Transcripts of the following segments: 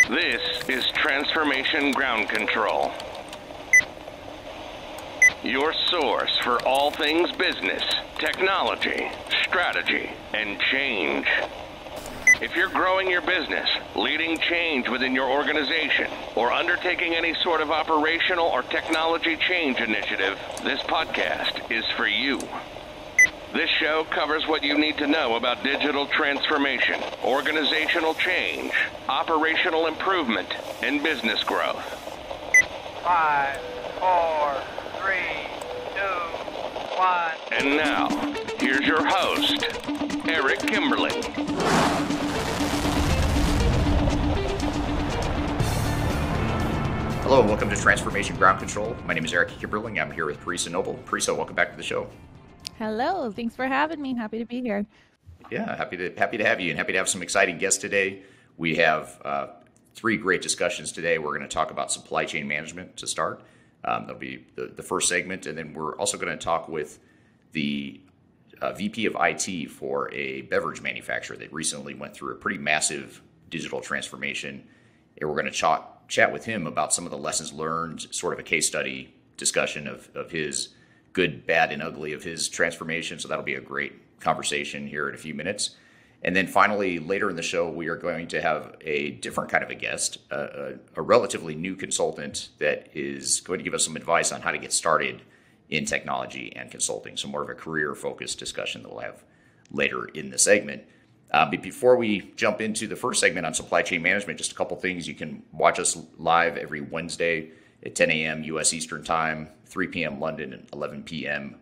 This is Transformation Ground Control, your source for all things business, technology, strategy, and change. If you're growing your business, leading change within your organization, or undertaking any sort of operational or technology change initiative, this podcast is for you. This show covers what you need to know about digital transformation, organizational change, operational improvement, and business growth. 5, 4, 3, 2, 1. And now, here's your host, Eric Kimberling. Hello and welcome to Transformation Ground Control. My name is Eric Kimberling. I'm here with Paresa Noble. Paresa, welcome back to the show. Hello, thanks for having me. Happy to be here. Yeah, happy to have you, and happy to have some exciting guests today. We have three great discussions today. We're going to talk about supply chain management to start. That'll be the first segment, and then we're also going to talk with the VP of IT for a beverage manufacturer that recently went through a pretty massive digital transformation. And we're going to chat with him about some of the lessons learned, sort of a case study discussion of his good, bad, and ugly of his transformation. So that'll be a great conversation here in a few minutes. And then finally, later in the show, we are going to have a different kind of a guest, a relatively new consultant that is going to give us some advice on how to get started in technology and consulting. So more of a career-focused discussion that we'll have later in the segment. But before we jump into the first segment on supply chain management, just a couple things. You can watch us live every Wednesday at 10 a.m. U.S. Eastern Time, 3 p.m. London, and 11 p.m.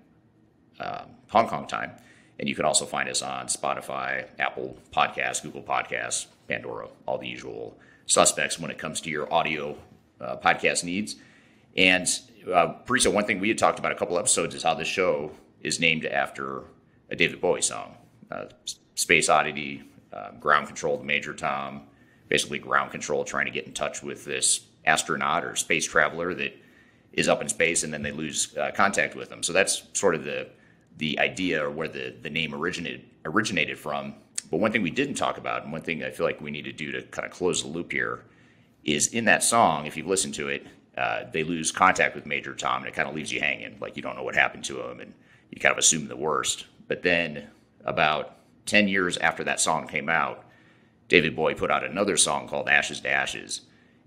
Hong Kong time. And you can also find us on Spotify, Apple Podcasts, Google Podcasts, Pandora, all the usual suspects when it comes to your audio podcast needs. And Paresa, one thing we had talked about a couple episodes is how this show is named after a David Bowie song, Space Oddity, Ground Control to Major Tom, basically ground control trying to get in touch with this astronaut or space traveler that is up in space, and then they lose contact with them. So that's sort of the idea, or where the name originated from. But one thing we didn't talk about, and one thing I feel like we need to do to kind of close the loop here, is in that song, if you've listened to it, they lose contact with Major Tom, and it kind of leaves you hanging, like you don't know what happened to him, and you kind of assume the worst. But then about 10 years after that song came out, David Bowie put out another song called Ashes to Ashes,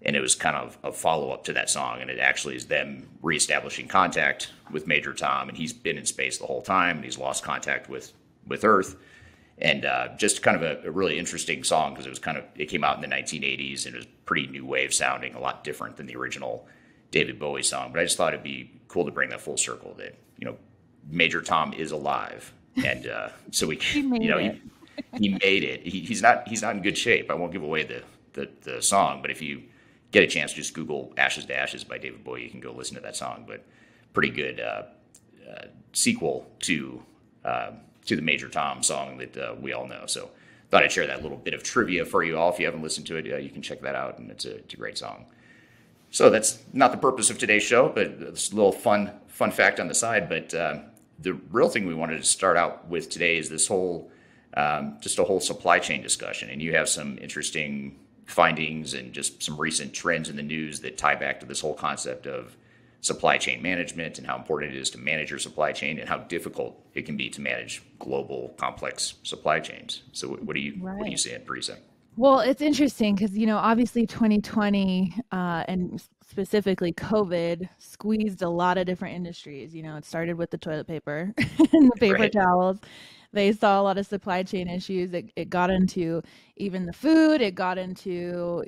and it was kind of a follow-up to that song, and it actually is them reestablishing contact with Major Tom, and he's been in space the whole time, and he's lost contact with Earth. And just kind of a really interesting song, because it came out in the 1980s, and it was pretty new wave sounding, a lot different than the original David Bowie song. But I just thought it'd be cool to bring that full circle, that, Major Tom is alive, and so we, he made it. He's not in good shape. I won't give away the song, but if you get a chance, just Google Ashes to Ashes by David Bowie. You can go listen to that song, but pretty good sequel to the Major Tom song that we all know. So thought I'd share that little bit of trivia for you all. If you haven't listened to it, you can check that out, and it's a great song. So that's not the purpose of today's show, but it's a little fun fact on the side. But the real thing we wanted to start out with today is this whole just a whole supply chain discussion. And you have some interesting findings and just some recent trends in the news that tie back to this whole concept of supply chain management and how important it is to manage your supply chain and how difficult it can be to manage global complex supply chains. So what are you saying, Paresa? Well, it's interesting because, obviously 2020 and specifically COVID squeezed a lot of different industries. It started with the toilet paper and the paper towels. They saw a lot of supply chain issues. It got into even the food. It got into,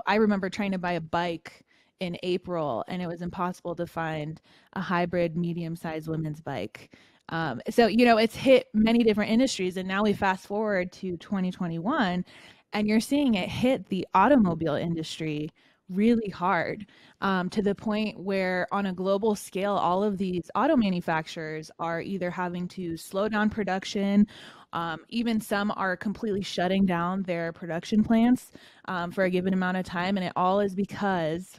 I remember trying to buy a bike in April, and it was impossible to find a hybrid medium-sized women's bike. So, it's hit many different industries. And now we fast forward to 2021, and you're seeing it hit the automobile industry really hard, to the point where on a global scale, all of these auto manufacturers are either having to slow down production, even some are completely shutting down their production plants for a given amount of time. And it all is because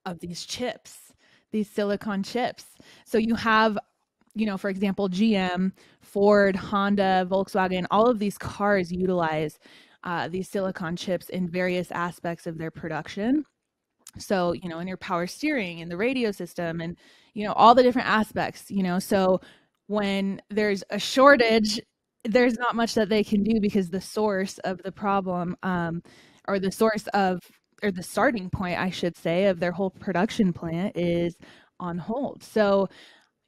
of these chips, these silicon chips. So you have, for example, GM, Ford, Honda, Volkswagen, all of these cars utilize these silicon chips in various aspects of their production. So, in your power steering and the radio system and, all the different aspects, so when there's a shortage, there's not much that they can do because the source of the problem, or the starting point, I should say, of their whole production plant is on hold. So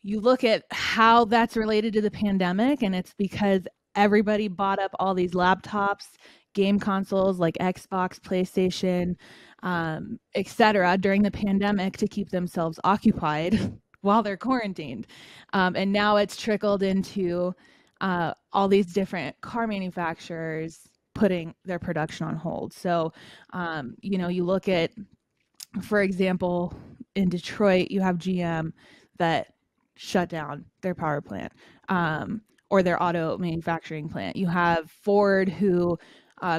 you look at how that's related to the pandemic, and it's because everybody bought up all these laptops, game consoles like Xbox, PlayStation, etc. during the pandemic to keep themselves occupied while they're quarantined. And now it's trickled into all these different car manufacturers putting their production on hold. So, you look at, for example, in Detroit, you have GM that shut down their power plant, or their auto manufacturing plant. You have Ford, who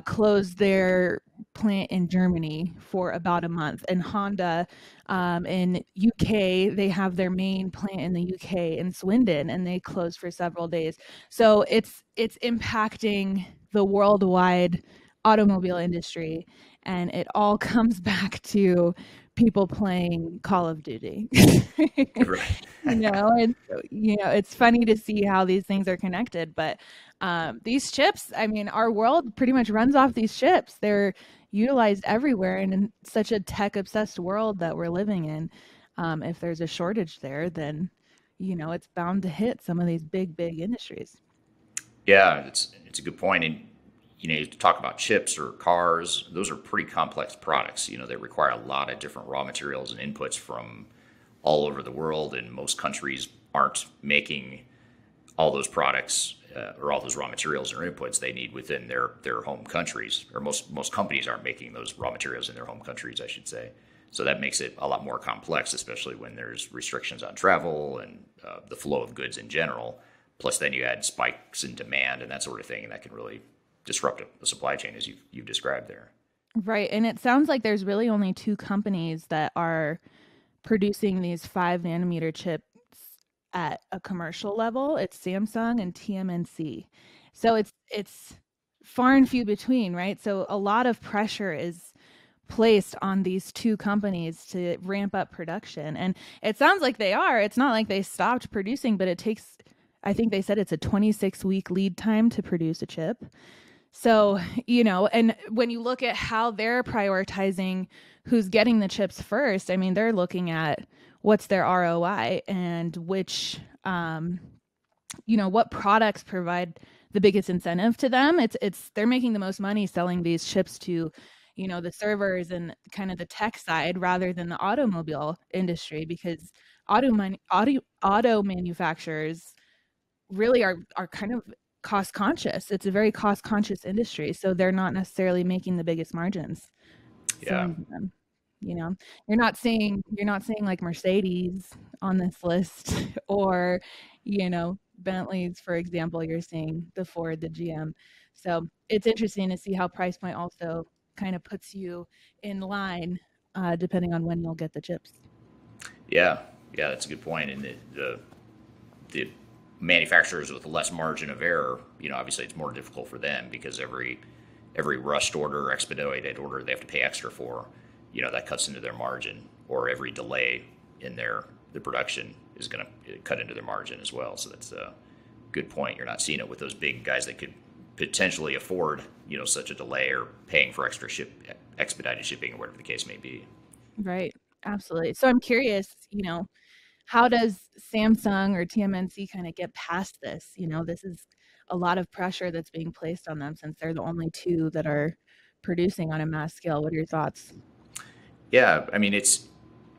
closed their plant in Germany for about a month, and Honda in UK, they have their main plant in the UK in Swindon, and they closed for several days. So it's impacting the worldwide automobile industry, and it all comes back to people playing Call of Duty. Right. And it's funny to see how these things are connected, but these chips, our world pretty much runs off these chips. They're utilized everywhere, and in such a tech obsessed world that we're living in, if there's a shortage there, then it's bound to hit some of these big industries. Yeah, it's a good point. And you talk about chips or cars, those are pretty complex products. They require a lot of different raw materials and inputs from all over the world, and most countries aren't making all those products or all those raw materials or inputs they need within their home countries, or most companies aren't making those raw materials in their home countries, I should say. So that makes it a lot more complex, especially when there's restrictions on travel and the flow of goods in general. Plus, then you add spikes in demand and that sort of thing, and that can really disrupt the supply chain, as you've described there. Right. And it sounds like there's really only two companies that are producing these 5 nanometer chips at a commercial level. It's Samsung and TMNC. So it's far and few between, right? So a lot of pressure is placed on these two companies to ramp up production. And it sounds like they are. It's not like they stopped producing, but it takes, I think they said it's a 26-week lead time to produce a chip. So, and when you look at how they're prioritizing who's getting the chips first, they're looking at what's their ROI and which, what products provide the biggest incentive to them. They're making the most money selling these chips to, the servers and kind of the tech side rather than the automobile industry, because auto manufacturers really are kind of cost conscious. It's a very cost conscious industry, so they're not necessarily making the biggest margins. Yeah. You're not seeing like Mercedes on this list, or Bentleys, for example. You're seeing the Ford, the GM. So it's interesting to see how price point also kind of puts you in line, depending on when you'll get the chips. Yeah, that's a good point. And the manufacturers with less margin of error, obviously it's more difficult for them, because every rushed order, expedited order they have to pay extra for, that cuts into their margin, or every delay in the production is going to cut into their margin as well. So that's a good point. You're not seeing it with those big guys that could potentially afford, such a delay, or paying for extra expedited shipping, or whatever the case may be. Right. Absolutely. So I'm curious, how does Samsung or TMNC kind of get past this? This is a lot of pressure that's being placed on them, since they're the only two that are producing on a mass scale. What are your thoughts? Yeah,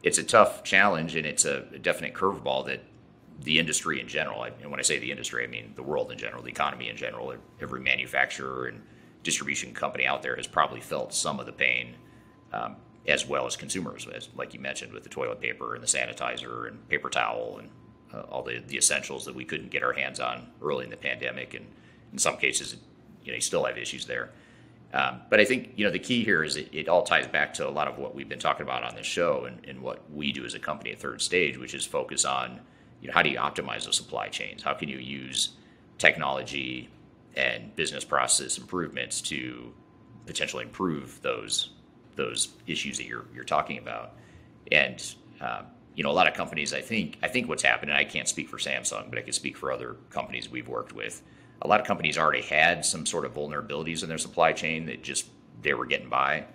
it's a tough challenge, and it's a definite curveball that the industry in general, and when I say the industry, I mean the world in general, the economy in general, every manufacturer and distribution company out there has probably felt some of the pain, as well as consumers, as like you mentioned, with the toilet paper and the sanitizer and paper towel and all the essentials that we couldn't get our hands on early in the pandemic. And in some cases, you still have issues there. But I think, the key here is it all ties back to a lot of what we've been talking about on this show, and what we do as a company at Third Stage, which is focus on, how do you optimize those supply chains? How can you use technology and business process improvements to potentially improve those issues that you're talking about. And a lot of companies, I think what's happened, and I can't speak for Samsung, but I can speak for other companies we've worked with. A lot of companies already had some sort of vulnerabilities in their supply chain that just they were getting by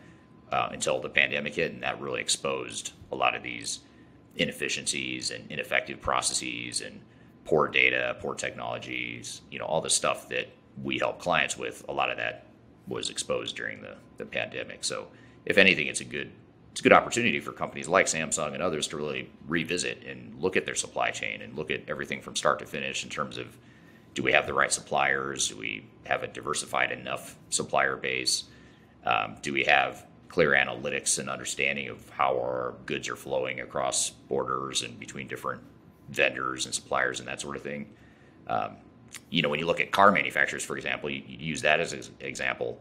until the pandemic hit, and that really exposed a lot of these inefficiencies and ineffective processes and poor data, poor technologies, all the stuff that we help clients with. A lot of that was exposed during the pandemic. So if anything, it's a good opportunity for companies like Samsung and others to really revisit and look at their supply chain and look at everything from start to finish in terms of, do we have the right suppliers? Do we have a diversified enough supplier base? Do we have clear analytics and understanding of how our goods are flowing across borders and between different vendors and suppliers and that sort of thing? When you look at car manufacturers, for example, you use that as an example.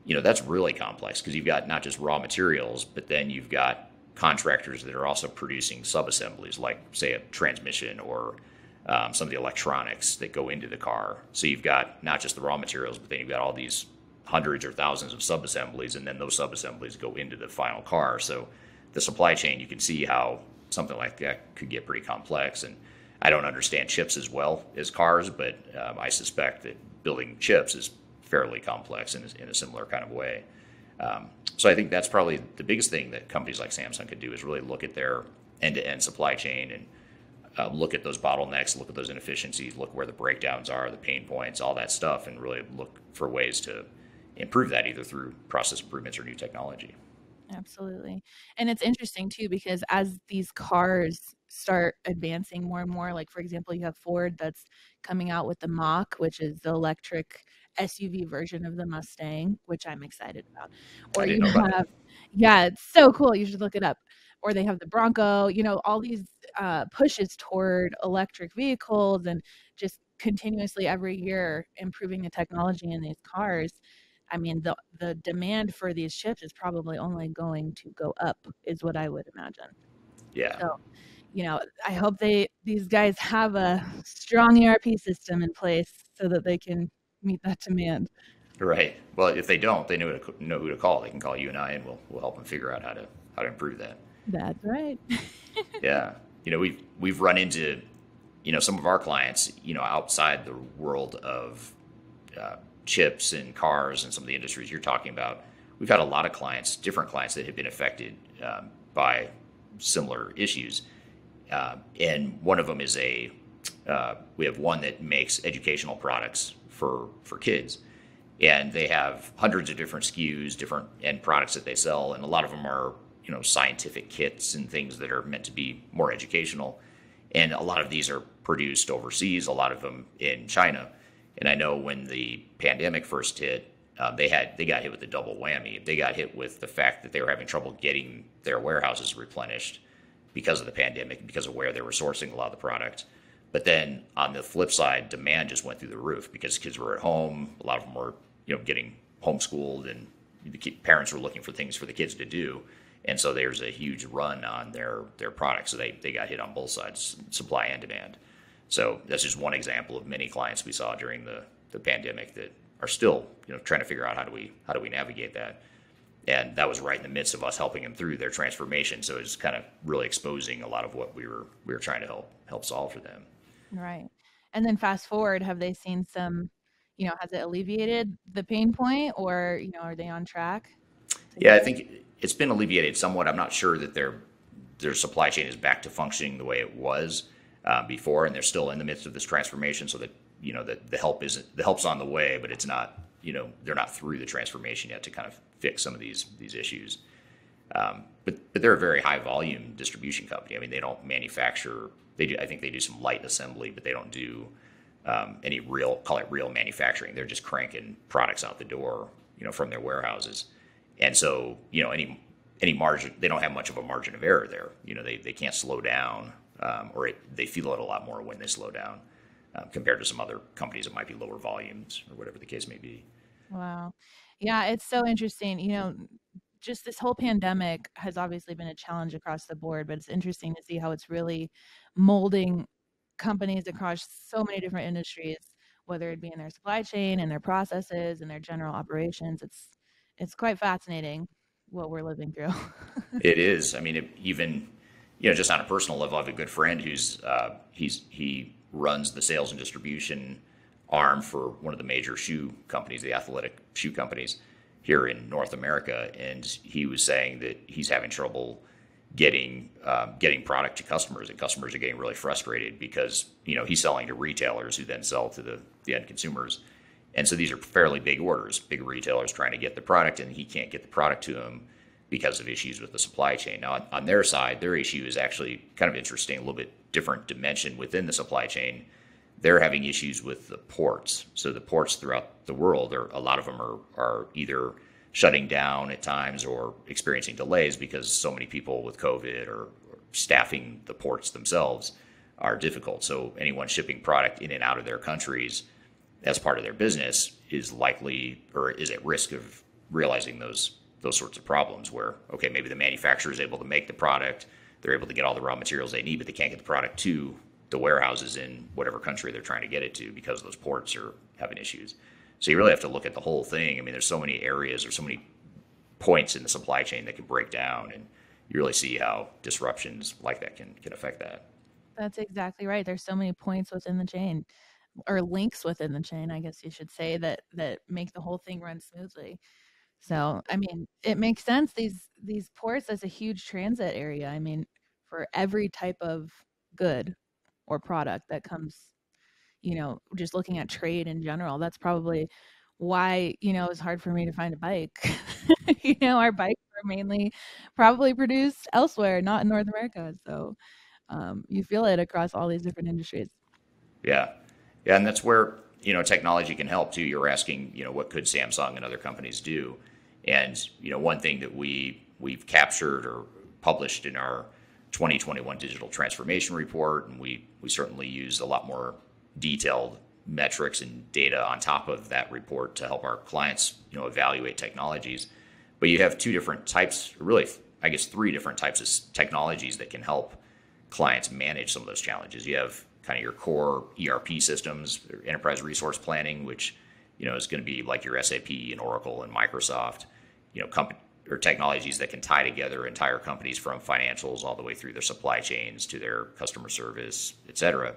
That's really complex because you've got not just raw materials, but then you've got contractors that are also producing sub-assemblies, like, say, a transmission or some of the electronics that go into the car. So you've got not just the raw materials, but then you've got all these hundreds or thousands of sub-assemblies, and then those sub-assemblies go into the final car. So the supply chain, you can see how something like that could get pretty complex. And I don't understand chips as well as cars, but I suspect that building chips is fairly complex in a similar kind of way. So I think that's probably the biggest thing that companies like Samsung could do, is really look at their end-to-end supply chain and look at those bottlenecks, look at those inefficiencies, look where the breakdowns are, the pain points, all that stuff, and really look for ways to improve that either through process improvements or new technology. Absolutely. And it's interesting too, because as these cars start advancing more and more, like, for example, you have Ford that's coming out with the Mach, which is the electric SUV version of the Mustang, which I'm excited about. Or I didn't you know about that. have, yeah, it's so cool. You should look it up. Or they have the Bronco, all these pushes toward electric vehicles and just continuously every year improving the technology in these cars. I mean, the demand for these chips is probably only going to go up, is what I would imagine. Yeah. So, I hope these guys have a strong ERP system in place so that they can meet that demand. Right. Well, if they don't, they know who to call. They can call you and I, and we'll help them figure out how to improve that. That's right. Yeah. We've run into some of our clients outside the world of chips and cars and some of the industries you're talking about. We've had a lot of clients, different clients, that have been affected by similar issues. And one of them is we have one that makes educational products for kids. And they have hundreds of different SKUs, different end products that they sell. And a lot of them are, scientific kits and things that are meant to be more educational. And a lot of these are produced overseas, a lot of them in China. And I know when the pandemic first hit, they got hit with a double whammy. They got hit with the fact that they were having trouble getting their warehouses replenished because of the pandemic, because of where they were sourcing a lot of the product. But then on the flip side, demand just went through the roof because kids were at home. A lot of them were, getting homeschooled, and the parents were looking for things for the kids to do. And so there's a huge run on their products. So they got hit on both sides, supply and demand. So that's just one example of many clients we saw during the pandemic that are still, trying to figure out how do we navigate that. And that was right in the midst of us helping them through their transformation. So it's kind of really exposing a lot of what we were trying to help solve for them. Right. And then fast forward, have they seen some, has it alleviated the pain point, or, are they on track? Yeah, I think it's been alleviated somewhat. I'm not sure that their supply chain is back to functioning the way it was before, and they're still in the midst of this transformation. So that that the help's on the way, but it's not. They're not through the transformation yet to kind of fix some of these issues. But they're a very high volume distribution company. I mean, they don't manufacture. I think they do some light assembly, but they don't do any real manufacturing. They're just cranking products out the door, from their warehouses. And so, any margin, they don't have much of a margin of error there. They can't slow down, or they feel it a lot more when they slow down compared to some other companies that might be lower volumes or whatever the case may be. Wow. Yeah, it's so interesting. Just this whole pandemic has obviously been a challenge across the board, but it's interesting to see how it's really molding companies across so many different industries, whether it be in their supply chain and their processes and their general operations. it's quite fascinating what we're living through. It is. I mean, even, just on a personal level, I have a good friend who's he runs the sales and distribution arm for one of the major shoe companies, the athletic shoe companies here in North America, and he was saying that he's having trouble getting product to customers, and customers are getting really frustrated because he's selling to retailers who then sell to the end consumers, and so these are fairly big orders, big retailers trying to get the product, and he can't get the product to them because of issues with the supply chain. Now, on their side, their issue is actually kind of interesting, a little bit different dimension within the supply chain. They're having issues with the ports. So the ports throughout the world, a lot of them are either shutting down at times or experiencing delays because so many people with COVID or staffing the ports themselves are difficult. So anyone shipping product in and out of their countries as part of their business is likely or is at risk of realizing those sorts of problems where, okay, maybe the manufacturer is able to make the product, they're able to get all the raw materials they need, but they can't get the product to the warehouses in whatever country they're trying to get it to because those ports are having issues. So you really have to look at the whole thing. I mean, there's so many areas or so many points in the supply chain that can break down, and you really see how disruptions like that can affect that. That's exactly right. There's so many points within the chain, or links within the chain, I guess you should say, that make the whole thing run smoothly. So, I mean, it makes sense. These ports as a huge transit area. I mean, for every type of good or product that comes, just looking at trade in general, that's probably why, it's hard for me to find a bike. Our bikes are mainly probably produced elsewhere, not in North America. So you feel it across all these different industries. Yeah. Yeah. And that's where, technology can help too. You're asking, what could Samsung and other companies do? And, one thing that we've captured or published in our 2021 digital transformation report, and we certainly use a lot more detailed metrics and data on top of that report to help our clients, evaluate technologies. But you have two different types, really, I guess, three different types of technologies that can help clients manage some of those challenges. You have kind of your core ERP systems, enterprise resource planning, which, is going to be like your SAP and Oracle and Microsoft, or technologies that can tie together entire companies from financials all the way through their supply chains to their customer service, et cetera.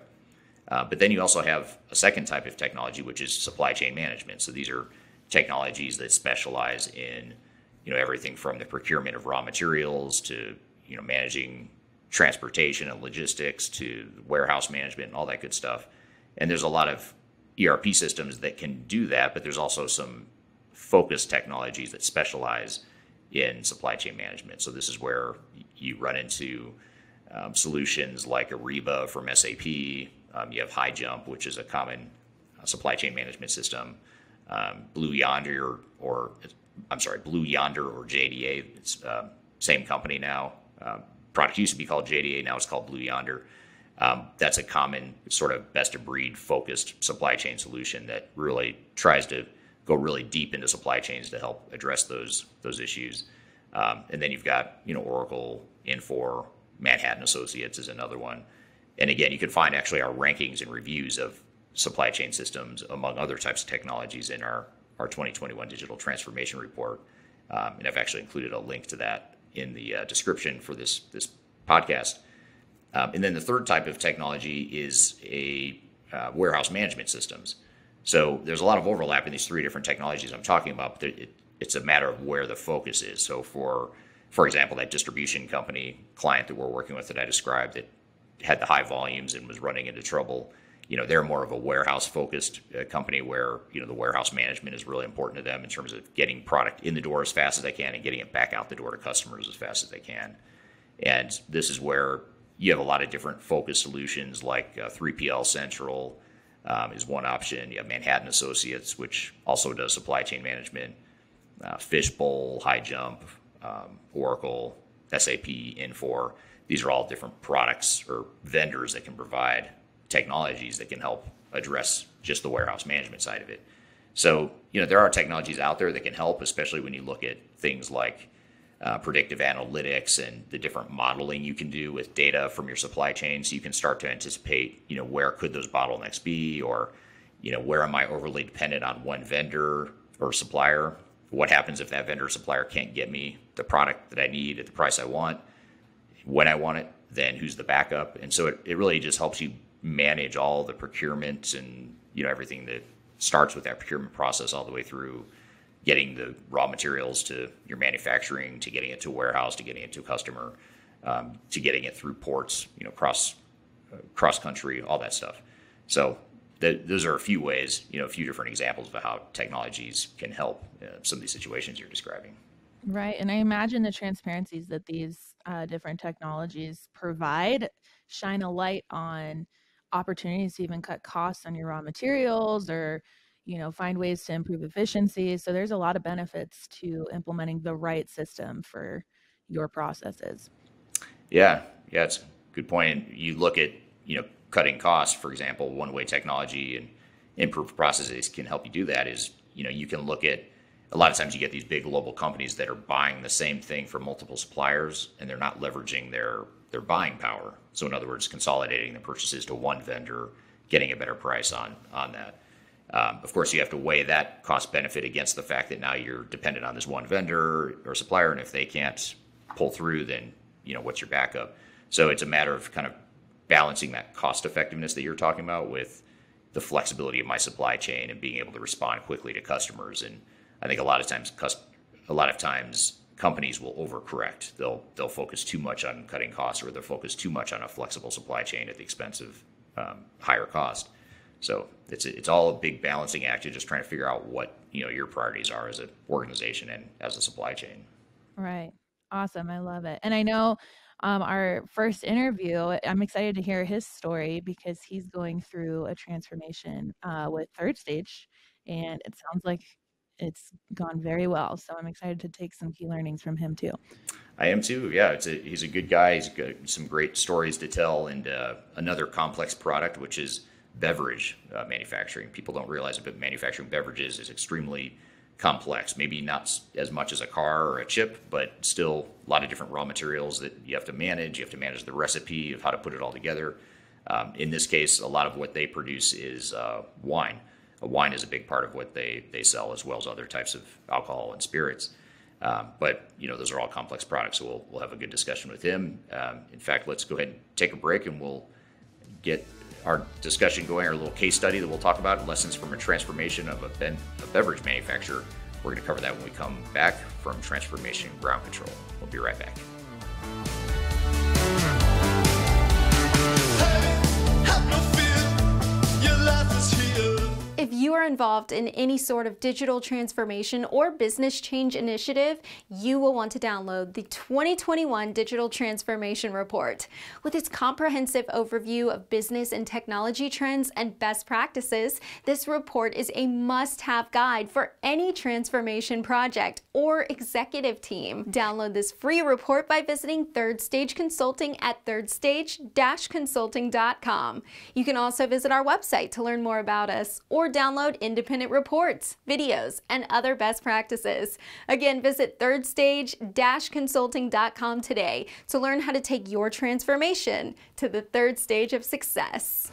But then you also have a second type of technology, which is supply chain management. So these are technologies that specialize in, everything from the procurement of raw materials to, managing transportation and logistics to warehouse management and all that good stuff. And there's a lot of ERP systems that can do that, but there's also some focused technologies that specialize in supply chain management. So this is where you run into solutions like Ariba from SAP. You have HighJump, which is a common supply chain management system. Blue Yonder or JDA. It's same company now. Product used to be called JDA, now it's called Blue Yonder. That's a common sort of best of breed focused supply chain solution that really tries to go really deep into supply chains to help address those issues. And then you've got, Oracle, Infor, Manhattan Associates is another one. And again, you can find actually our rankings and reviews of supply chain systems, among other types of technologies, in our 2021 digital transformation report. And I've actually included a link to that in the description for this podcast. And then the third type of technology is a warehouse management systems. So there's a lot of overlap in these three different technologies I'm talking about, but it's a matter of where the focus is. So for example, that distribution company client that we're working with that I described that had the high volumes and was running into trouble, they're more of a warehouse focused company where, the warehouse management is really important to them in terms of getting product in the door as fast as they can and getting it back out the door to customers as fast as they can. And this is where you have a lot of different focus solutions like 3PL Central is one option. You have Manhattan Associates, which also does supply chain management, Fishbowl, HighJump, Oracle, SAP, Infor. These are all different products or vendors that can provide technologies that can help address just the warehouse management side of it. So, there are technologies out there that can help, especially when you look at things like predictive analytics and the different modeling you can do with data from your supply chain. So you can start to anticipate, where could those bottlenecks be, or, where am I overly dependent on one vendor or supplier what happens if that vendor or supplier can't get me the product that I need at the price I want, when I want it, then who's the backup? And so it really just helps you manage all the procurement and, everything that starts with that procurement process all the way through getting the raw materials to your manufacturing, to getting it to a warehouse, to getting it to a customer, to getting it through ports, cross country, all that stuff. So those are a few ways, a few different examples of how technologies can help some of these situations you're describing. Right. And I imagine the transparencies that these different technologies provide shine a light on opportunities to even cut costs on your raw materials or, find ways to improve efficiency. So there's a lot of benefits to implementing the right system for your processes. Yeah, it's a good point. You look at, cutting costs, for example, one way technology and improved processes can help you do that is, you can look at, a lot of times you get these big global companies that are buying the same thing from multiple suppliers and they're not leveraging their buying power. So in other words, consolidating the purchases to one vendor, getting a better price on that. Of course, you have to weigh that cost benefit against the fact that now you're dependent on this one vendor or supplier, and if they can't pull through, then what's your backup? So it's a matter of kind of balancing that cost effectiveness that you're talking about with the flexibility of my supply chain and being able to respond quickly to customers. And I think a lot of times companies will overcorrect. They'll focus too much on cutting costs, or they'll focus too much on a flexible supply chain at the expense of higher cost. So it's all a big balancing act. You're just trying to figure out what your priorities are as an organization and as a supply chain. Right. Awesome. I love it. And I know our first interview, I'm excited to hear his story because he's going through a transformation with Third Stage, and it sounds like it's gone very well. So I'm excited to take some key learnings from him too. I am too. Yeah, he's a good guy. He's got some great stories to tell, and another complex product, which is beverage manufacturing. People don't realize it, but manufacturing beverages is extremely complex. Maybe not as much as a car or a chip, but still a lot of different raw materials that you have to manage. You have to manage the recipe of how to put it all together. In this case, a lot of what they produce is wine. Wine is a big part of what they sell, as well as other types of alcohol and spirits. But those are all complex products, so we'll have a good discussion with him. In fact, let's go ahead and take a break, and we'll get our discussion going, our little case study that we'll talk about, lessons from a transformation of a beverage manufacturer. We're going to cover that when we come back from Transformation Ground Control. We'll be right back. If you are involved in any sort of digital transformation or business change initiative, you will want to download the 2021 Digital Transformation Report. With its comprehensive overview of business and technology trends and best practices, this report is a must-have guide for any transformation project or executive team. Download this free report by visiting Third Stage Consulting at thirdstage-consulting.com. You can also visit our website to learn more about us, or download independent reports, videos, and other best practices. Again, visit thirdstage-consulting.com today to learn how to take your transformation to the third stage of success.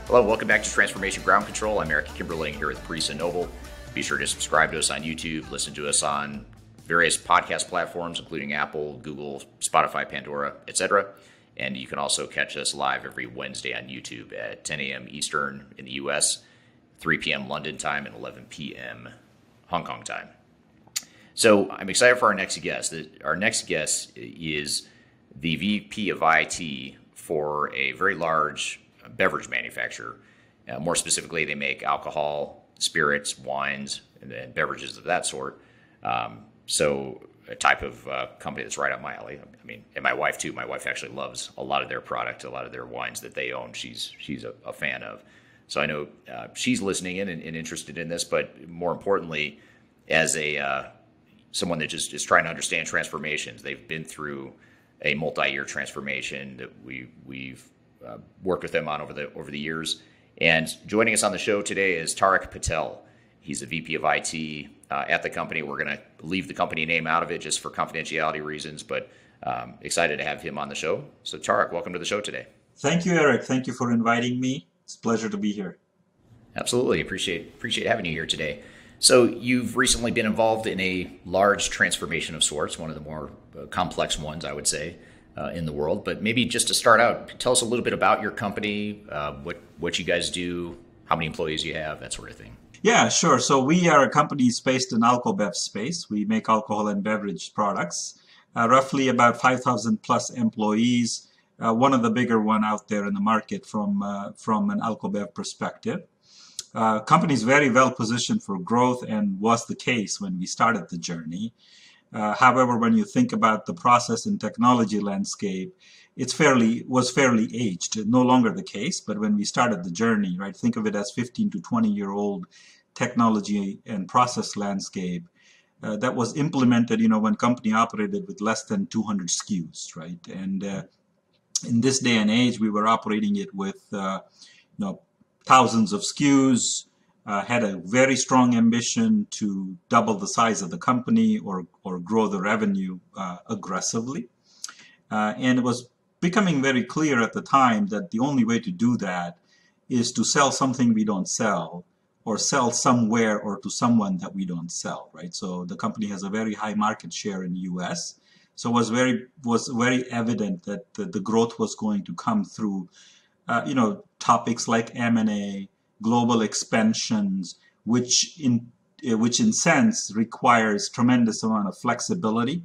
Hello, welcome back to Transformation Ground Control. I'm Eric Kimberling here with Paresa Noble. Be sure to subscribe to us on YouTube, listen to us on various podcast platforms, including Apple, Google, Spotify, Pandora, etc. And you can also catch us live every Wednesday on YouTube at 10 a.m. Eastern in the U.S., 3 p.m. London time, and 11 p.m. Hong Kong time. So I'm excited for our next guest. Our next guest is the VP of IT for a very large beverage manufacturer. More specifically, they make alcohol, spirits, wines, and beverages of that sort. So a type of company that's right up my alley. I mean, and my wife too. My wife actually loves a lot of their product, a lot of their wines that they own. She's a fan of. So I know she's listening in and interested in this. But more importantly, as someone that just is trying to understand transformations, they've been through a multi-year transformation that we've worked with them on over the years. And joining us on the show today is Tarak Patel. He's the VP of IT at the company. We're going to leave the company name out of it just for confidentiality reasons, but excited to have him on the show. So Tarak, welcome to the show today. Thank you, Eric. Thank you for inviting me. It's a pleasure to be here. Absolutely. Appreciate having you here today. So you've recently been involved in a large transformation of sorts, one of the more complex ones, I would say, in the world. But maybe just to start out, tell us a little bit about your company, what you guys do, how many employees you have, that sort of thing. Yeah, sure. So we are a company based in alcobev space. We make alcohol and beverage products. Roughly about 5,000 plus employees. One of the bigger one out there in the market from an alcobev perspective. Company is very well positioned for growth and was the case when we started the journey. However, when you think about the process and technology landscape, was fairly aged. No longer the case, but when we started the journey, right, think of it as 15 to 20-year-old technology and process landscape that was implemented, when company operated with less than 200 SKUs, right? And in this day and age, we were operating it with, thousands of SKUs, had a very strong ambition to double the size of the company or grow the revenue aggressively. And it was becoming very clear at the time that the only way to do that is to sell something we don't sell or sell somewhere or to someone that we don't sell, right? So the company has a very high market share in the US. So it was very evident that the growth was going to come through, topics like M&A, global expansions, which in sense requires tremendous amount of flexibility,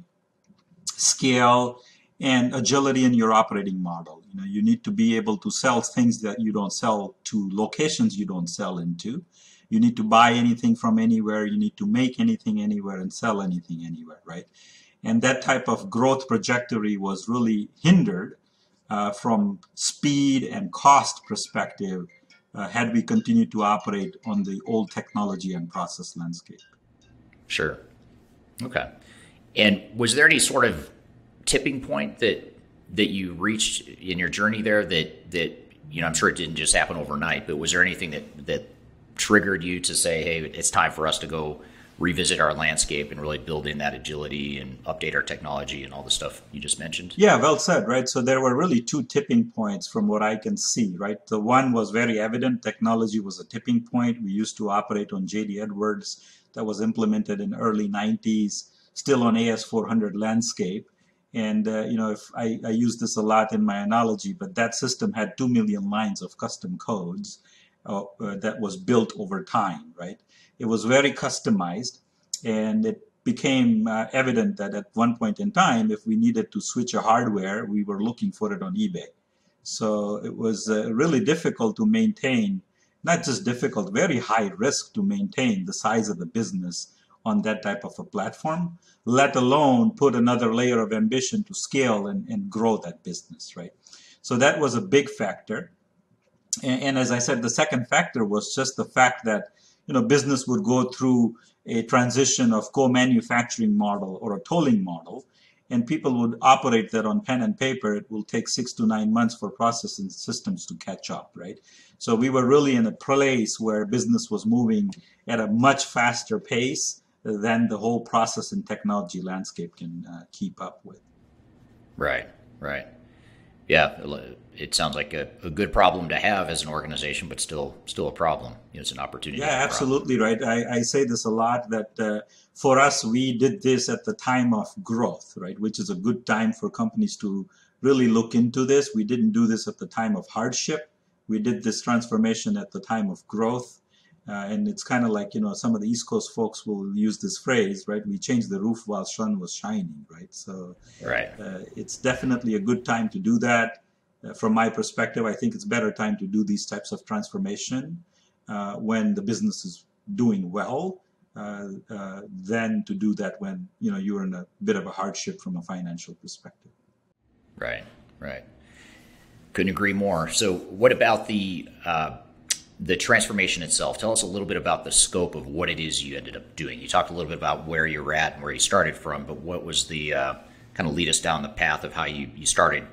scale, and agility in your operating model. You need to be able to sell things that you don't sell to locations you don't sell into. You need to buy anything from anywhere. You need to make anything anywhere and sell anything anywhere, right? And that type of growth trajectory was really hindered from speed and cost perspective had we continued to operate on the old technology and process landscape. Sure. Okay. And was there any sort of tipping point that you reached in your journey there that I'm sure it didn't just happen overnight, but was there anything that triggered you to say, hey, it's time for us to go revisit our landscape and really build in that agility and update our technology and all the stuff you just mentioned? Yeah, well said, right? So there were really two tipping points from what I can see, right? The one was very evident. Technology was a tipping point. We used to operate on J.D. Edwards that was implemented in early 90s, still on AS400 landscape. And, if I use this a lot in my analogy, but that system had 2 million lines of custom codes that was built over time, right? It was very customized, and it became evident that at one point in time, if we needed to switch a hardware, we were looking for it on eBay. So it was really difficult to maintain, not just difficult, very high risk to maintain the size of the business on that type of a platform, let alone put another layer of ambition to scale and grow that business, right? So that was a big factor. And as I said, the second factor was just the fact that business would go through a transition of co-manufacturing model or a tolling model, and people would operate that on pen and paper. It will take 6 to 9 months for processing systems to catch up, right? So we were really in a place where business was moving at a much faster pace than the whole process and technology landscape can keep up with. Right. Yeah, it sounds like a good problem to have as an organization, but still a problem. It's an opportunity. Yeah, absolutely right. I say this a lot that for us, we did this at the time of growth, right? Which is a good time for companies to really look into this. We didn't do this at the time of hardship. We did this transformation at the time of growth. And it's kind of like, some of the East Coast folks will use this phrase, right? We changed the roof while sun was shining, right? So right. It's definitely a good time to do that. From my perspective, I think it's better time to do these types of transformation when the business is doing well than to do that when, you're in a bit of a hardship from a financial perspective. Right. Couldn't agree more. So what about the transformation itself? Tell us a little bit about the scope of what it is you ended up doing. You talked a little bit about where you're at and where you started from, but what was the kind of lead us down the path of how you started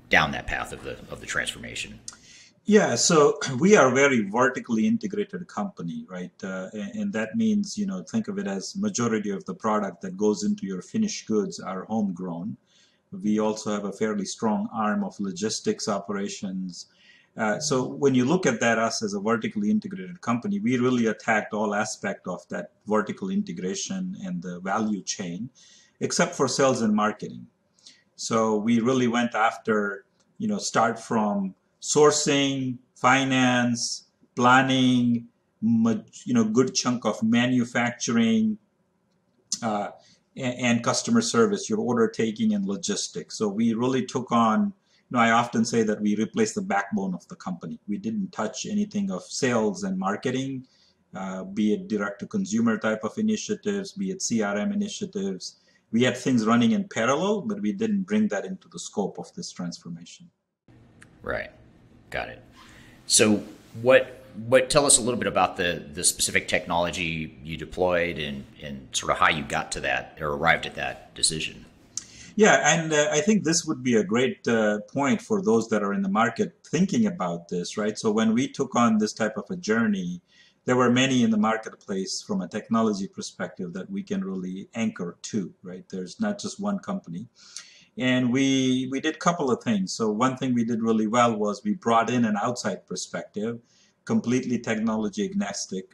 down that path of the transformation? Yeah, so we are a very vertically integrated company, right? And that means, think of it as majority of the product that goes into your finished goods are homegrown. We also have a fairly strong arm of logistics operations. So when you look at that, us as a vertically integrated company, we really attacked all aspects of that vertical integration and the value chain, except for sales and marketing. So we really went after, start from sourcing, finance, planning, good chunk of manufacturing, and customer service, your order taking and logistics. So we really took on, I often say that we replaced the backbone of the company. We didn't touch anything of sales and marketing, be it direct to consumer type of initiatives, be it CRM initiatives. We had things running in parallel, but we didn't bring that into the scope of this transformation. Right. Got it. So tell us a little bit about the specific technology you deployed and sort of how you got to that or arrived at that decision. Yeah, and I think this would be a great point for those that are in the market thinking about this, right? So when we took on this type of a journey, there were many in the marketplace from a technology perspective that we can really anchor to, right? There's not just one company. And we did a couple of things. So one thing we did really well was we brought in an outside perspective, completely technology agnostic,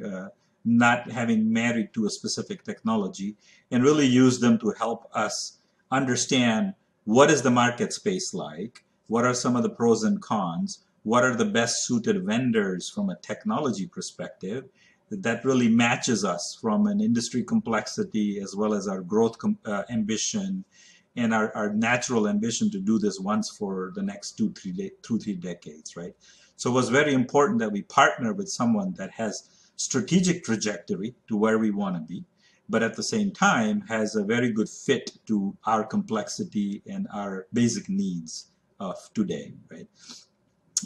not having married to a specific technology, and really used them to help us understand what is the market space like, what are some of the pros and cons, what are the best suited vendors from a technology perspective that really matches us from an industry complexity as well as our growth ambition and our natural ambition to do this once for the next two, three decades, right? So it was very important that we partner with someone that has strategic trajectory to where we want to be, but at the same time has a very good fit to our complexity and our basic needs of today, right?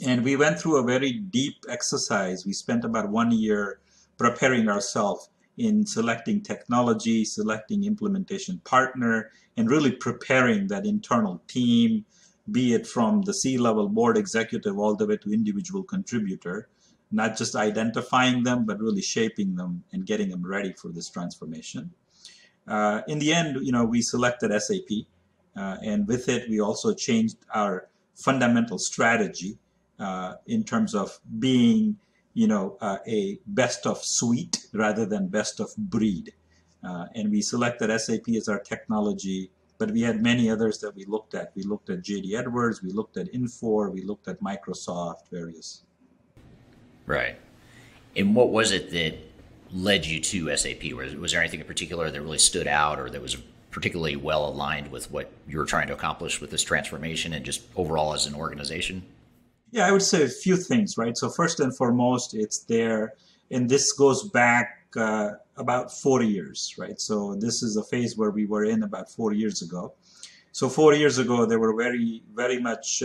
And we went through a very deep exercise. We spent about 1 year preparing ourselves in selecting technology, selecting implementation partner, and really preparing that internal team, be it from the C-level board executive all the way to individual contributor, not just identifying them, but really shaping them and getting them ready for this transformation. In the end, we selected SAP, and with it, we also changed our fundamental strategy in terms of being, a best of suite rather than best of breed. And we selected SAP as our technology, but we had many others that we looked at. We looked at JD Edwards, we looked at Infor, we looked at Microsoft, various. Right. And what was it that led you to SAP? Was there anything in particular that really stood out or that was particularly well aligned with what you were trying to accomplish with this transformation and just overall as an organization? Yeah, I would say a few things, right? So first and foremost, it's there, and this goes back about 4 years, right? So this is a phase where we were in about 4 years ago. So 4 years ago, they were very, very much,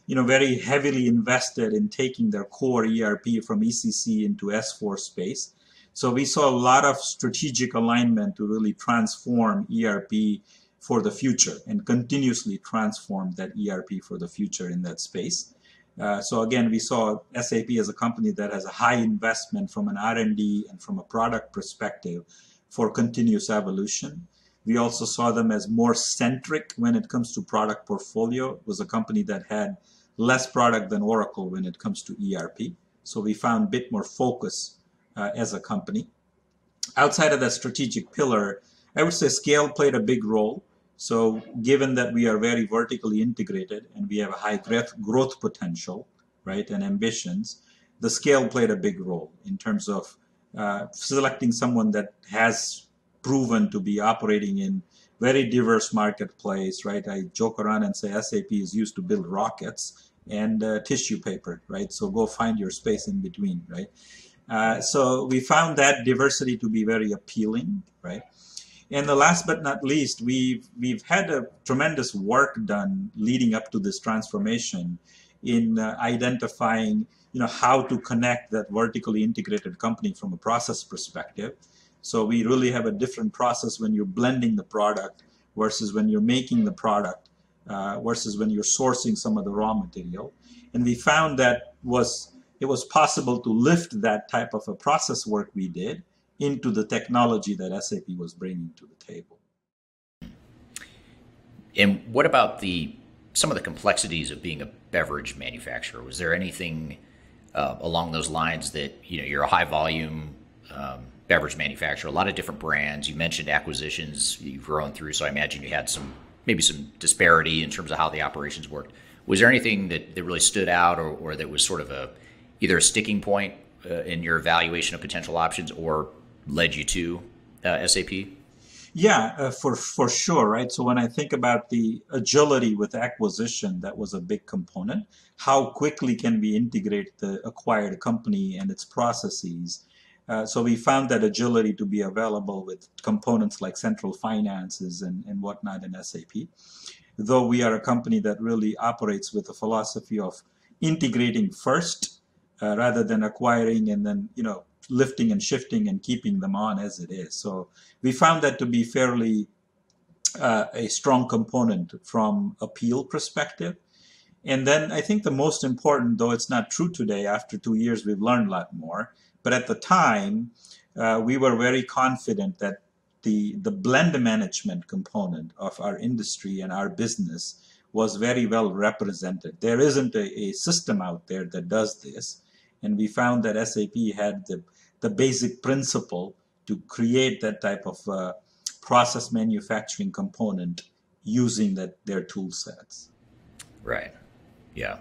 very heavily invested in taking their core ERP from ECC into S4 space. So we saw a lot of strategic alignment to really transform ERP for the future and continuously transform that ERP for the future in that space. So again, we saw SAP as a company that has a high investment from an R&D and from a product perspective for continuous evolution. We also saw them as more centric when it comes to product portfolio. It was a company that had less product than Oracle when it comes to ERP. So we found a bit more focus as a company. Outside of that strategic pillar, I would say scale played a big role. So given that we are very vertically integrated and we have a high growth potential, right, and ambitions, the scale played a big role in terms of selecting someone that has proven to be operating in very diverse marketplace, right? I joke around and say SAP is used to build rockets and tissue paper, right? So go find your space in between, right? So we found that diversity to be very appealing, right? And the last but not least, we've had a tremendous work done leading up to this transformation in identifying, how to connect that vertically integrated company from a process perspective. So we really have a different process when you're blending the product versus when you're making the product versus when you're sourcing some of the raw material. And we found that it was possible to lift that type of a process work we did into the technology that SAP was bringing to the table. And what about some of the complexities of being a beverage manufacturer? Was there anything along those lines that, you're a high volume beverage manufacturer, a lot of different brands. You mentioned acquisitions you've grown through, so I imagine you had maybe some disparity in terms of how the operations worked. Was there anything that really stood out or that was sort of either a sticking point in your evaluation of potential options or led you to SAP? Yeah, for sure, right? So when I think about the agility with acquisition, that was a big component. How quickly can we integrate the acquired company and its processes? So we found that agility to be available with components like central finances and whatnot in SAP. Though we are a company that really operates with a philosophy of integrating first rather than acquiring and then, lifting and shifting and keeping them on as it is. So we found that to be fairly a strong component from a peel perspective. And then I think the most important, though it's not true today, after 2 years we've learned a lot more, but at the time we were very confident that the blend management component of our industry and our business was very well represented. There isn't a system out there that does this. And we found that SAP had the basic principle to create that type of process manufacturing component using their tool sets. Right. Yeah.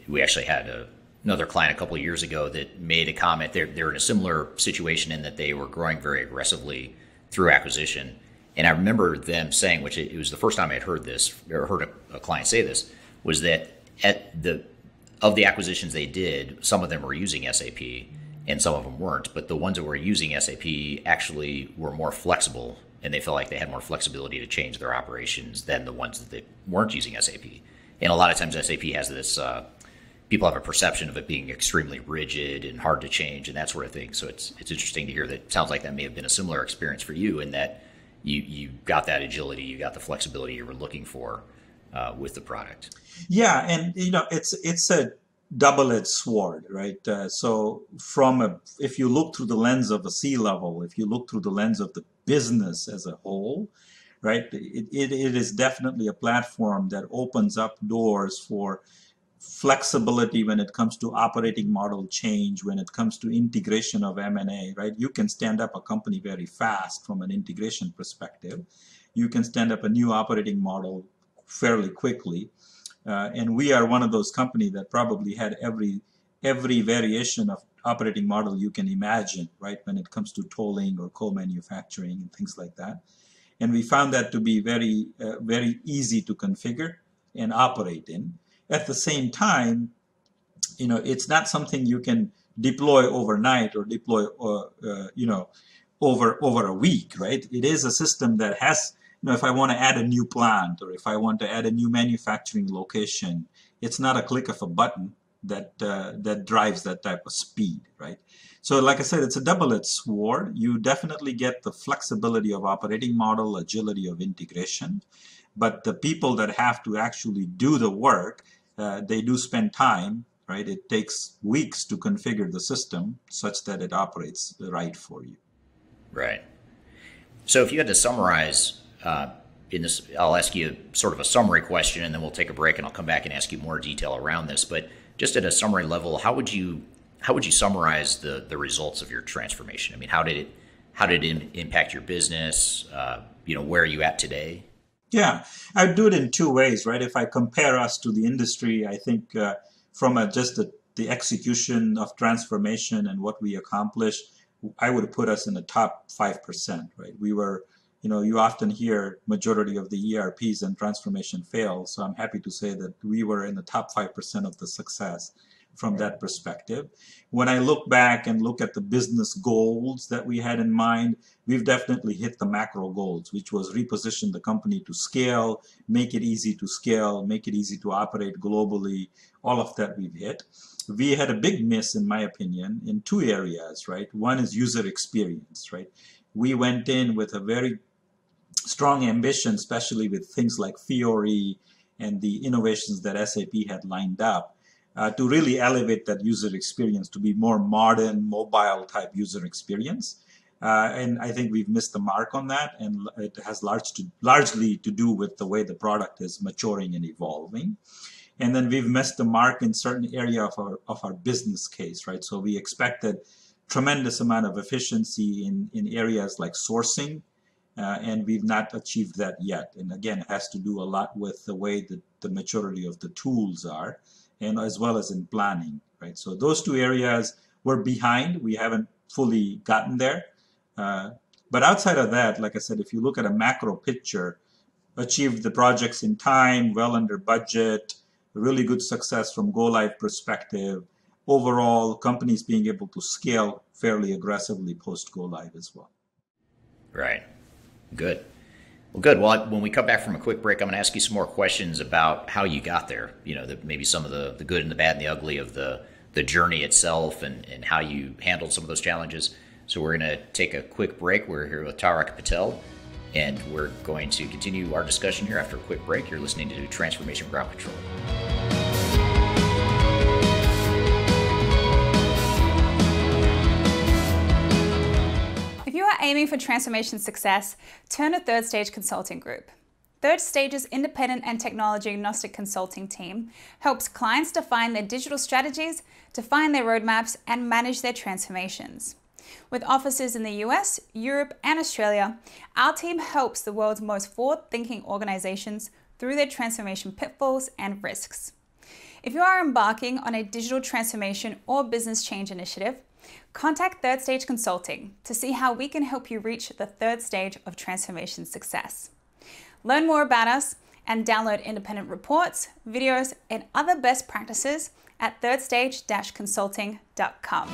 We actually had another client a couple of years ago that made a comment. They're in a similar situation in that they were growing very aggressively through acquisition. And I remember them saying, which it was the first time I had heard this, or heard a client say this, was that of the acquisitions they did, some of them were using SAP and some of them weren't. But the ones that were using SAP actually were more flexible, and they felt like they had more flexibility to change their operations than the ones that weren't using SAP. And a lot of times SAP has this, people have a perception of it being extremely rigid and hard to change and that sort of thing. So it's interesting to hear that. It sounds like that may have been a similar experience for you in that you got that agility, you got the flexibility you were looking for with the product. Yeah, and it's a double-edged sword, right? So if you look through the lens of a C-level, if you look through the lens of the business as a whole, right, it is definitely a platform that opens up doors for flexibility when it comes to operating model change, when it comes to integration of M&A, right? You can stand up a company very fast from an integration perspective. You can stand up a new operating model fairly quickly. And we are one of those companies that probably had every variation of operating model you can imagine, right, when it comes to tolling or co-manufacturing and things like that. And we found that to be very, very easy to configure and operate in. At the same time, it's not something you can deploy overnight or deploy, over a week, right? It is a system that has, if I want to add a new plant or if I want to add a new manufacturing location, it's not a click of a button that drives that type of speed, right? So like I said, it's a double-edged sword. You definitely get the flexibility of operating model, agility of integration, but the people that have to actually do the work, they do spend time, right? It takes weeks to configure the system such that it operates right for you. Right. So if you had to summarize in this, I'll ask you sort of a summary question and then we'll take a break and I'll come back and ask you more detail around this. But just at a summary level, how would you summarize the results of your transformation? I mean, how did it impact your business? Where are you at today? Yeah, I'd do it in two ways, right? If I compare us to the industry, I think from just the execution of transformation and what we accomplished, I would put us in the top 5%, right? We were, you often hear majority of the ERPs and transformation fail. So I'm happy to say that we were in the top 5% of the success from that perspective. When I look back and look at the business goals that we had in mind, we've definitely hit the macro goals, which was reposition the company to scale, make it easy to scale, make it easy to operate globally. All of that we've hit. We had a big miss, in my opinion, in two areas, right? One is user experience, right? We went in with a very strong ambition, especially with things like Fiori and the innovations that SAP had lined up, to really elevate that user experience to be more modern, mobile type user experience. And I think we've missed the mark on that, and it has largely to do with the way the product is maturing and evolving. And then we've missed the mark in certain area of our business case, right? So we expected tremendous amount of efficiency in areas like sourcing, and we've not achieved that yet. And again, it has to do a lot with the way that the maturity of the tools are, and as well as in planning, right? So those two areas we're behind. We haven't fully gotten there. But outside of that, like I said, if you look at a macro picture, achieved the projects in time, well under budget, really good success from go-live perspective. Overall, companies being able to scale fairly aggressively post-go-live as well. Right. Good. Well, good. Well, when we come back from a quick break, I'm going to ask you some more questions about how you got there. Maybe some of the good and the bad and the ugly of the journey itself and how you handled some of those challenges. So we're going to take a quick break. We're here with Tarak Patel, and we're going to continue our discussion here after a quick break. You're listening to Transformation Ground Control. If you are aiming for transformation success, turn to Third Stage Consulting Group. Third Stage's independent and technology agnostic consulting team helps clients define their digital strategies, define their roadmaps, and manage their transformations. With offices in the US, Europe, and Australia, our team helps the world's most forward-thinking organizations through their transformation pitfalls and risks. If you are embarking on a digital transformation or business change initiative, contact Third Stage Consulting to see how we can help you reach the third stage of transformation success. Learn more about us and download independent reports, videos, and other best practices at thirdstage-consulting.com.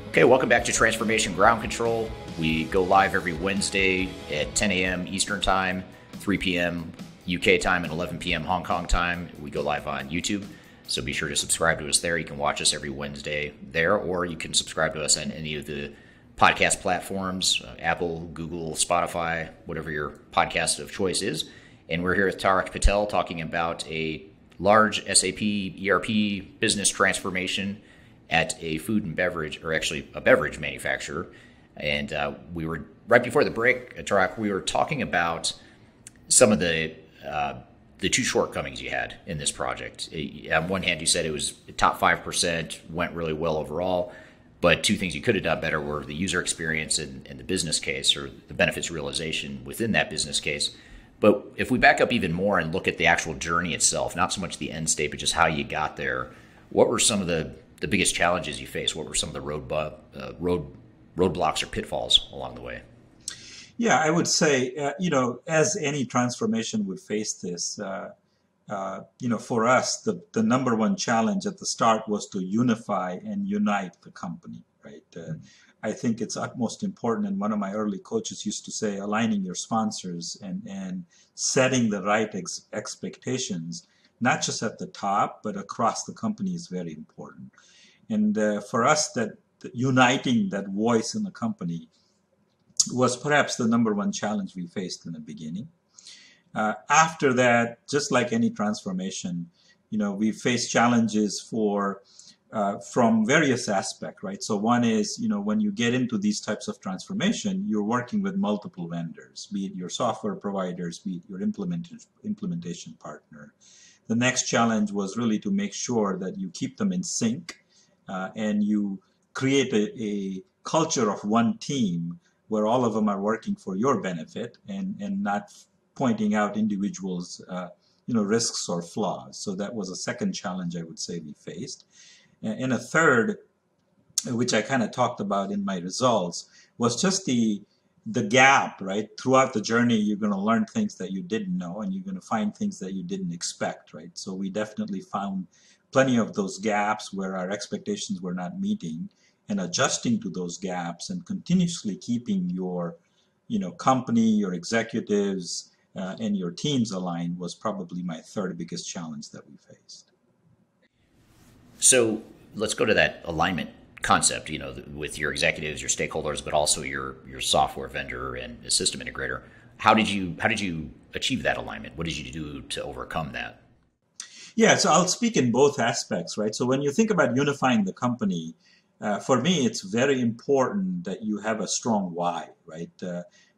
Okay, welcome back to Transformation Ground Control. We go live every Wednesday at 10 a.m. Eastern Time, 3 p.m. UK time, and 11 p.m. Hong Kong time. We go live on YouTube, so be sure to subscribe to us there. You can watch us every Wednesday there, or you can subscribe to us on any of the podcast platforms, Apple, Google, Spotify, whatever your podcast of choice is. And we're here with Tarak Patel talking about a large SAP ERP business transformation at a food and beverage, or actually a beverage manufacturer. And we were, right before the break, Tarak, we were talking about some of the two shortcomings you had in this project. On one hand, you said it was top 5%, went really well overall, but two things you could have done better were the user experience and the business case, or the benefits realization within that business case. But if we back up even more and look at the actual journey itself, not so much the end state, but just how you got there, what were some of the biggest challenges you faced? What were some of the roadblocks or pitfalls along the way? Yeah, I would say, as any transformation would face this, for us, the number one challenge at the start was to unify and unite the company, right? I think it's utmost important, and one of my early coaches used to say, aligning your sponsors and setting the right expectations, not just at the top, but across the company is very important. And for us, that uniting that voice in the company was perhaps the number one challenge we faced in the beginning. After that, just like any transformation, we face challenges from various aspects, right? So one is, when you get into these types of transformation, you're working with multiple vendors, be it your software providers, be it your implementation partner. The next challenge was really to make sure that you keep them in sync and you create a culture of one team where all of them are working for your benefit and not pointing out individuals' risks or flaws. So that was a second challenge I would say we faced. And a third, which I kind of talked about in my results, was just the gap, right? Throughout the journey, you're going to learn things that you didn't know, and you're going to find things that you didn't expect, right? So we definitely found plenty of those gaps where our expectations were not meeting, and adjusting to those gaps and continuously keeping your, company, your executives, and your teams aligned was probably my third biggest challenge that we faced. So let's go to that alignment concept, with your executives, your stakeholders, but also your software vendor and system integrator. How did you achieve that alignment? What did you do to overcome that? Yeah, so I'll speak in both aspects, right? So when you think about unifying the company, for me, it's very important that you have a strong why, right?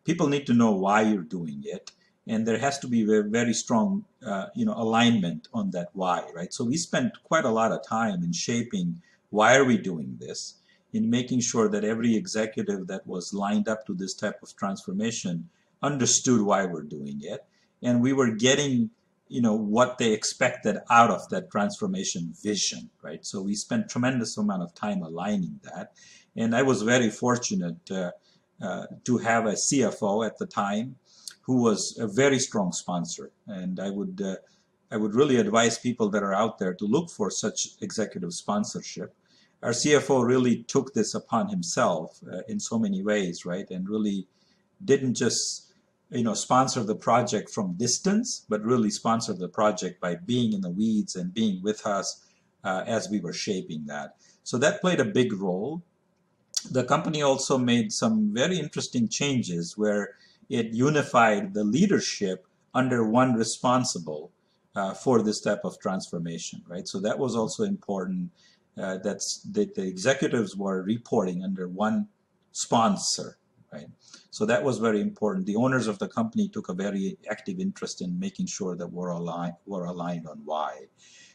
People need to know why you're doing it, and there has to be a very strong, alignment on that why, right? So we spent quite a lot of time in shaping why are we doing this, in making sure that every executive that was lined up to this type of transformation understood why we're doing it, and we were getting what they expected out of that transformation vision, right? So we spent tremendous amount of time aligning that. And I was very fortunate to have a CFO at the time who was a very strong sponsor. And I would really advise people that are out there to look for such executive sponsorship. Our CFO really took this upon himself in so many ways, right? And really didn't just sponsor the project from distance, but really sponsor the project by being in the weeds and being with us as we were shaping that. So that played a big role. The company also made some very interesting changes where it unified the leadership under one responsible for this type of transformation, right? So that was also important, that the executives were reporting under one sponsor, right? So that was very important. The owners of the company took a very active interest in making sure that we're aligned on why.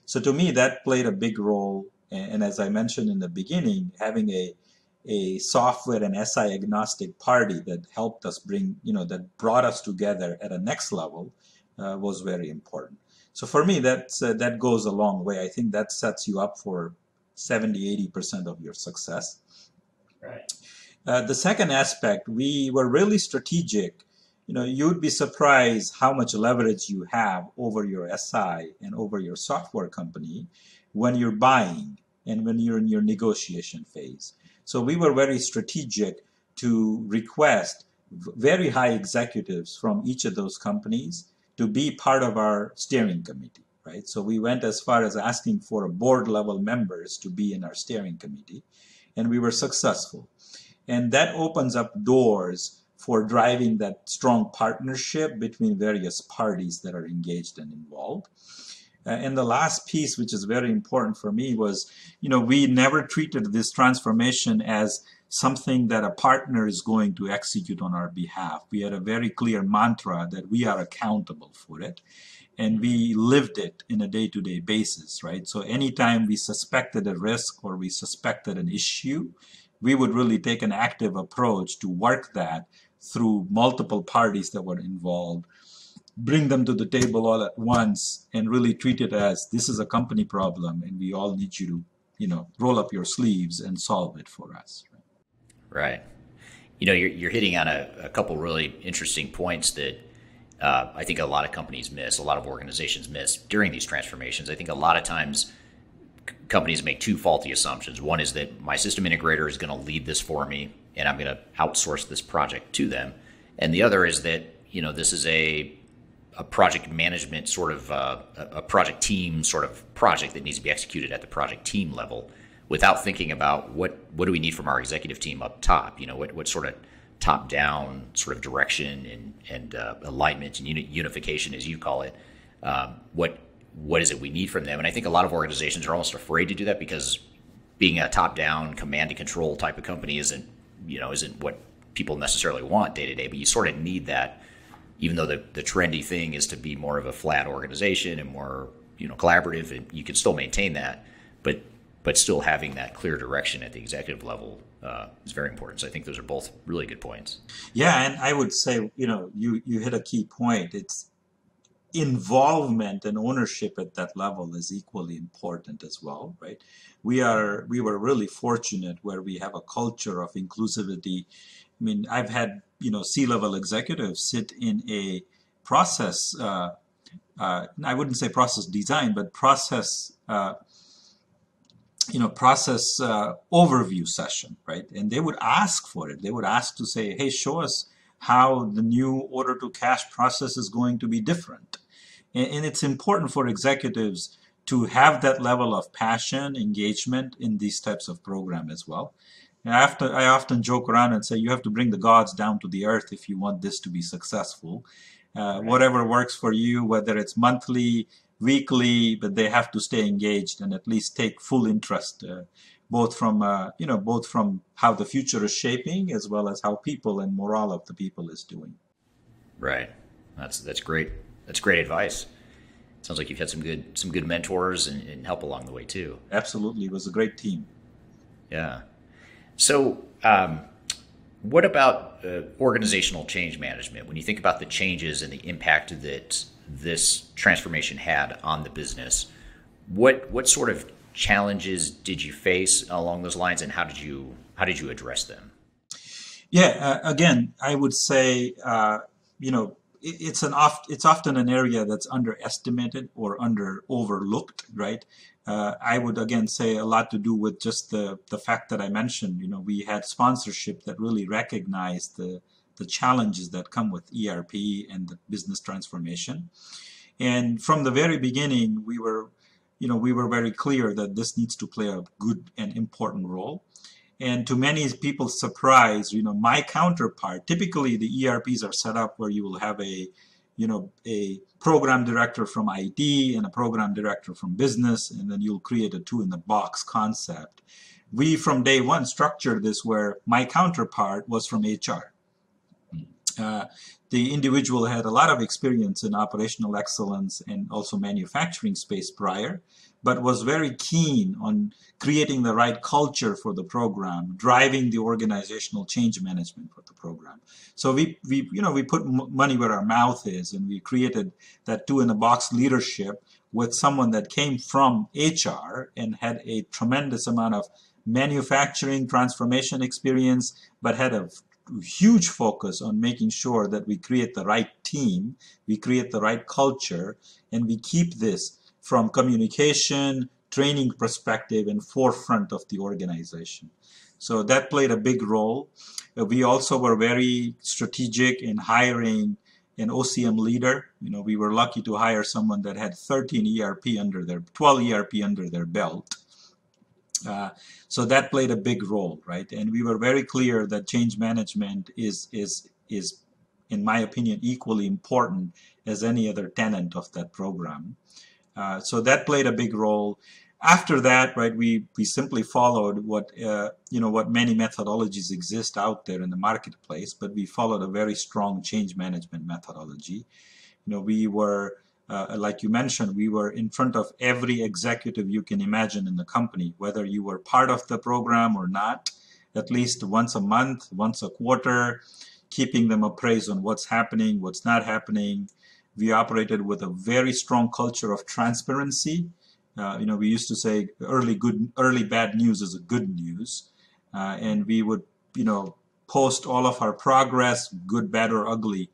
So to me, that played a big role. And as I mentioned in the beginning, having a software and SI agnostic party that helped us that brought us together at a next level was very important. So for me, that goes a long way. I think that sets you up for 70–80% of your success. Right. The second aspect, we were really strategic. You'd be surprised how much leverage you have over your SI and over your software company when you're buying and when you're in your negotiation phase. So we were very strategic to request very high executives from each of those companies to be part of our steering committee, right? So we went as far as asking for board level members to be in our steering committee, and we were successful. And that opens up doors for driving that strong partnership between various parties that are engaged and involved. And the last piece, which is very important for me, was, we never treated this transformation as something that a partner is going to execute on our behalf. We had a very clear mantra that we are accountable for it, and we lived it in a day-to-day basis, right? So anytime we suspected a risk or we suspected an issue, we would really take an active approach to work that through multiple parties that were involved, bring them to the table all at once, and really treat it as this is a company problem and we all need you to, roll up your sleeves and solve it for us. Right. You're hitting on a couple really interesting points that I think a lot of companies miss, a lot of organizations miss during these transformations. I think a lot of times companies make two faulty assumptions. One is that my system integrator is going to lead this for me and I'm going to outsource this project to them. And the other is that, this is a project management sort of a project team sort of project that needs to be executed at the project team level without thinking about what do we need from our executive team up top, what sort of top down sort of direction and alignment and unification, as you call it, what is it we need from them? And I think a lot of organizations are almost afraid to do that because being a top-down command and control type of company isn't what people necessarily want day to day. But you sort of need that, even though the trendy thing is to be more of a flat organization and more collaborative, and you can still maintain that, but still having that clear direction at the executive level is very important. So I think those are both really good points. Yeah, and I would say you hit a key point. It's involvement and ownership at that level is equally important as well, right? We were really fortunate where we have a culture of inclusivity. I mean, I've had C-level executives sit in a process. I wouldn't say process design, but process overview session, right? And they would ask for it. They would ask to say, "Hey, show us how the new order to cash process is going to be different." And it's important for executives to have that level of passion, engagement in these types of programs as well. And I often joke around and say, you have to bring the gods down to the earth if you want this to be successful. whatever works for you, whether it's monthly, weekly, but they have to stay engaged and at least take full interest, both from how the future is shaping as well as how people and morale of the people is doing. Right. That's great. That's great advice. Sounds like you've had some good mentors and help along the way too. Absolutely. It was a great team. Yeah. So, what about organizational change management? When you think about the changes and the impact that this transformation had on the business, what sort of challenges did you face along those lines, and how did you address them? Yeah. Again, I would say, it's often an area that's underestimated or overlooked, right? I would again say a lot to do with just the fact that I mentioned. We had sponsorship that really recognized the challenges that come with ERP and the business transformation. And from the very beginning, we were very clear that this needs to play a good and important role. And to many people's surprise, my counterpart, typically the ERPs are set up where you will have a program director from IT and a program director from business, and then you'll create a two-in-the-box concept. We, from day one, structured this where my counterpart was from HR. The individual had a lot of experience in operational excellence and also manufacturing space prior, but was very keen on creating the right culture for the program, driving the organizational change management for the program. So we put money where our mouth is, and we created that two-in-the-box leadership with someone that came from HR and had a tremendous amount of manufacturing transformation experience, but had a huge focus on making sure that we create the right team, we create the right culture, and we keep this from communication, training perspective, and forefront of the organization. So that played a big role. We also were very strategic in hiring an OCM leader. We were lucky to hire someone that had 12 ERP under their belt. So that played a big role, right? And we were very clear that change management is, in my opinion, equally important as any other tenet of that program. So that played a big role. After that, right, we simply followed what many methodologies exist out there in the marketplace, but we followed a very strong change management methodology. We were, like you mentioned, we were in front of every executive you can imagine in the company, whether you were part of the program or not, at least once a month, once a quarter, keeping them appraised on what's happening, what's not happening. We operated with a very strong culture of transparency. We used to say early bad news is a good news. And we would, post all of our progress, good, bad, or ugly,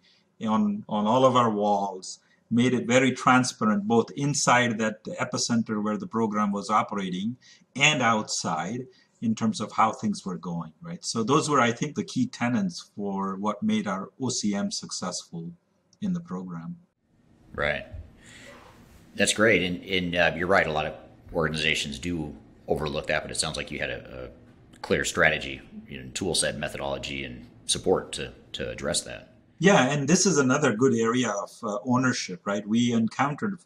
on all of our walls, made it very transparent, both inside that epicenter where the program was operating and outside in terms of how things were going, right? So those were, I think, the key tenets for what made our OCM successful in the program. Right. That's great. And you're right. A lot of organizations do overlook that, but it sounds like you had a clear strategy, tool set, methodology, and support to address that. Yeah, and this is another good area of ownership, right? We encountered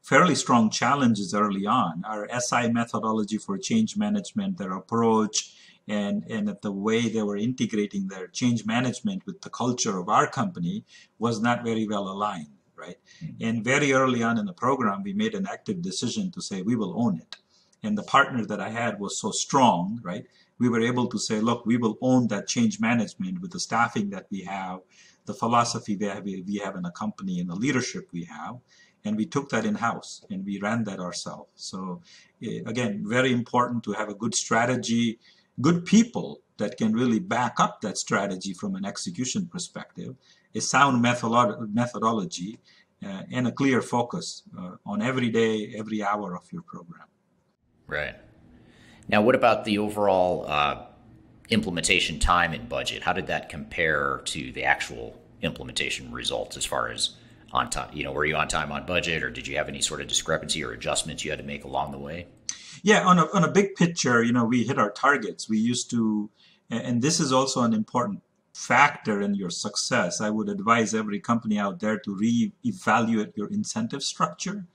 fairly strong challenges early on. Our SI methodology for change management, their approach, and the way they were integrating their change management with the culture of our company was not very well aligned, right? Mm-hmm. And very early on in the program, we made an active decision to say we will own it. And the partner that I had was so strong, right? We were able to say, look, we will own that change management with the staffing that we have, the philosophy that we have in a company, and the leadership we have. And we took that in-house and we ran that ourselves. So again, very important to have a good strategy, good people that can really back up that strategy from an execution perspective, a sound methodology, and a clear focus on every day, every hour of your program. Right. Now, what about the overall implementation time and budget? How did that compare to the actual implementation results as far as on time? Were you on time, on budget, or did you have any sort of discrepancy or adjustments you had to make along the way? Yeah, on a big picture, we hit our targets. We used to, and this is also an important factor in your success, I would advise every company out there to re-evaluate your incentive structure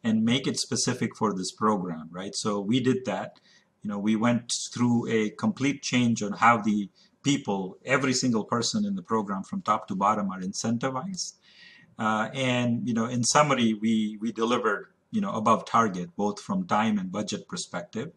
and make it specific for this program, right? So we did that. We went through a complete change on how the people, every single person in the program from top to bottom, are incentivized. And in summary, we delivered above target, both from time and budget perspective.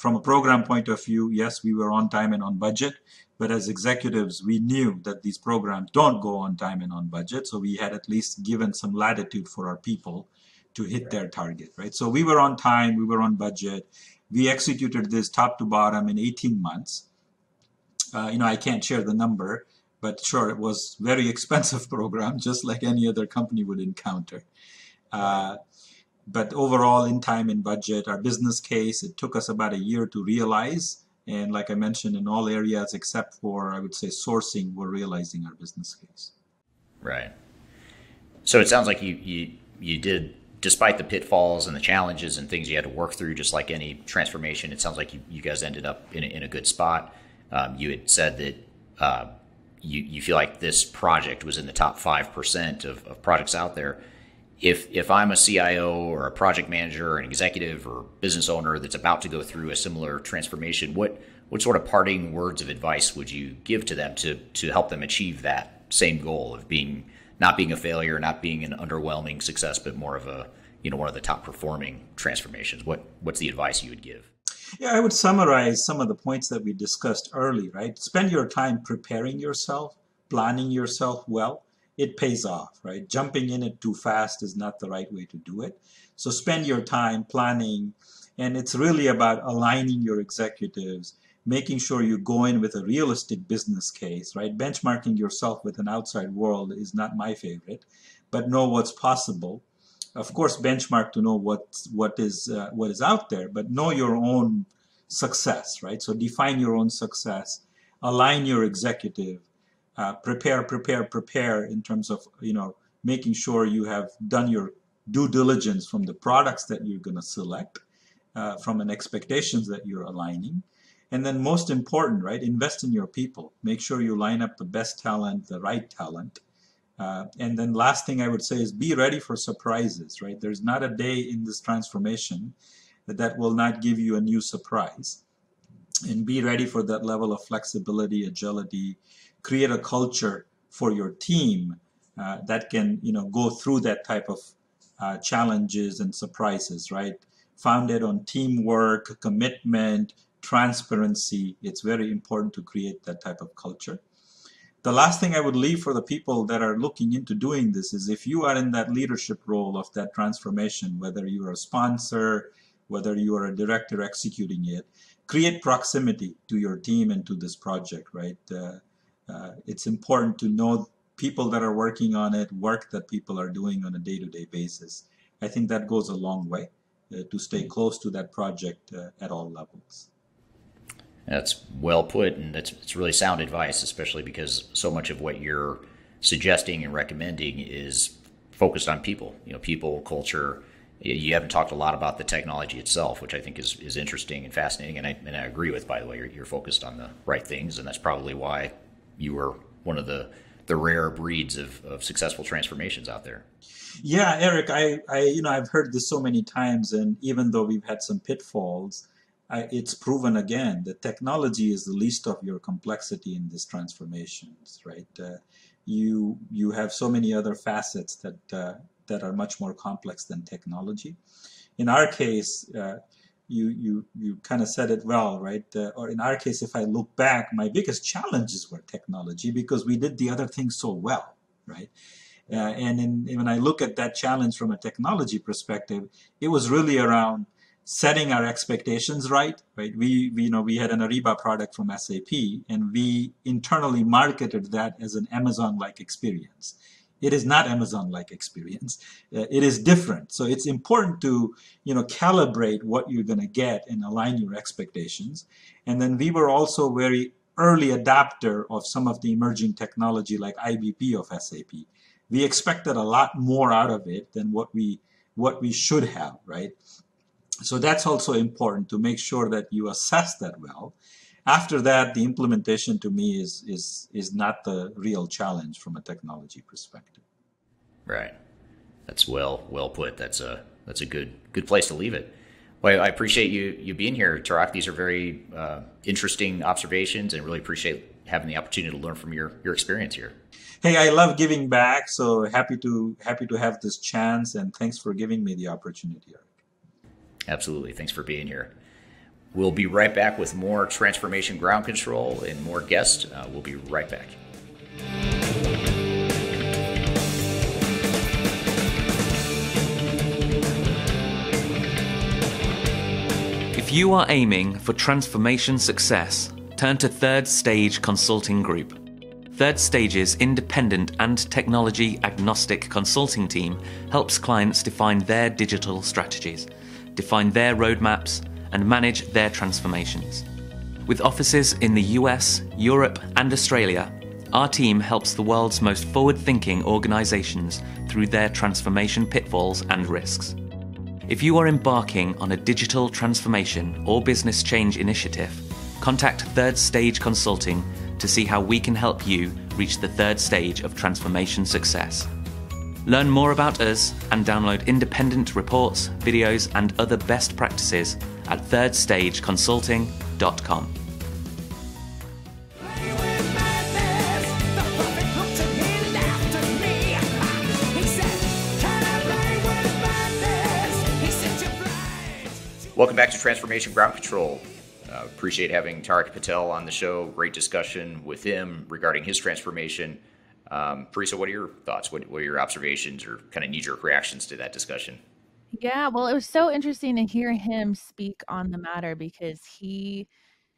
From a program point of view, yes, we were on time and on budget, but as executives, we knew that these programs don't go on time and on budget, so we had at least given some latitude for our people to hit their target, right? So we were on time, we were on budget. We executed this top to bottom in 18 months. I can't share the number, but sure, it was a very expensive program, just like any other company would encounter. But overall, in time and budget, our business case, it took us about a year to realize. And like I mentioned, in all areas except for, I would say, sourcing, we're realizing our business case. Right. So it sounds like you did, despite the pitfalls and the challenges and things you had to work through, just like any transformation, it sounds like you guys ended up in a good spot. You had said that you feel like this project was in the top 5% of projects out there. If I'm a CIO or a project manager or an executive or business owner that's about to go through a similar transformation, what sort of parting words of advice would you give to them to help them achieve that same goal of not being a failure, not being an underwhelming success, but more of a one of the top performing transformations? What's the advice you would give? Yeah, I would summarize some of the points that we discussed early, right? Spend your time preparing yourself, planning yourself well. It pays off, right? Jumping in it too fast is not the right way to do it. So spend your time planning, and it's really about aligning your executives, making sure you go in with a realistic business case, right? Benchmarking yourself with an outside world is not my favorite, but know what's possible. Of course, benchmark to know what is out there, but know your own success, right? So define your own success, align your executive, prepare in terms of making sure you have done your due diligence from the products that you're going to select, from an expectations that you're aligning, and then most important, right? Invest in your people. Make sure you line up the best talent, the right talent. And then last thing I would say is be ready for surprises, right? There's not a day in this transformation that will not give you a new surprise. And be ready for that level of flexibility, agility. Create a culture for your team that can, go through that type of challenges and surprises, right? Founded on teamwork, commitment, transparency. It's very important to create that type of culture. The last thing I would leave for the people that are looking into doing this is if you are in that leadership role of that transformation, whether you're a sponsor, whether you are a director executing it, create proximity to your team and to this project, right? It's important to know people that are working on it, work that people are doing on a day-to-day basis. I think that goes a long way to stay close to that project at all levels. That's well put, and it's really sound advice, especially because so much of what you're suggesting and recommending is focused on people, people, culture. You haven't talked a lot about the technology itself, which I think is interesting and fascinating, and I agree with, by the way, you're focused on the right things, and that's probably why you were one of the rare breeds of successful transformations out there. Yeah, Eric, I've heard this so many times, and even though we've had some pitfalls, it's proven again that technology is the least of your complexity in these transformations, right? You have so many other facets that are much more complex than technology. In our case, you kind of said it well, right? Or in our case, if I look back, my biggest challenges were technology because we did the other things so well, right? And when I look at that challenge from a technology perspective, it was really around setting our expectations right? We had an Ariba product from SAP, and we internally marketed that as an Amazon-like experience. It is not Amazon-like experience. It is different. So it's important to, calibrate what you're going to get and align your expectations. And then we were also very early adopter of some of the emerging technology like IBP of SAP. We expected a lot more out of it than what we should have, right? So that's also important to make sure that you assess that well. after that, the implementation to me is not the real challenge from a technology perspective. Right. That's well put. That's a good place to leave it. Well, I appreciate you being here, Tarak. These are very interesting observations, and really appreciate having the opportunity to learn from your experience here. Hey, I love giving back, so happy to have this chance, and thanks for giving me the opportunity. Absolutely. Thanks for being here. We'll be right back with more Transformation Ground Control and more guests. We'll be right back. If you are aiming for transformation success, turn to Third Stage Consulting Group. Third Stage's independent and technology agnostic consulting team helps clients define their digital strategies, define their roadmaps, and manage their transformations. With offices in the US, Europe, and Australia, our team helps the world's most forward-thinking organizations through their transformation pitfalls and risks. If you are embarking on a digital transformation or business change initiative, contact Third Stage Consulting to see how we can help you reach the third stage of transformation success. Learn more about us and download independent reports, videos, and other best practices at thirdstageconsulting.com. Welcome back to Transformation Ground Control. Appreciate having Tarak Patel on the show. Great discussion with him regarding his transformation. Paresa, what are your thoughts? What are your observations or kind of knee-jerk reactions to that discussion? Yeah, well, it was so interesting to hear him speak on the matter because he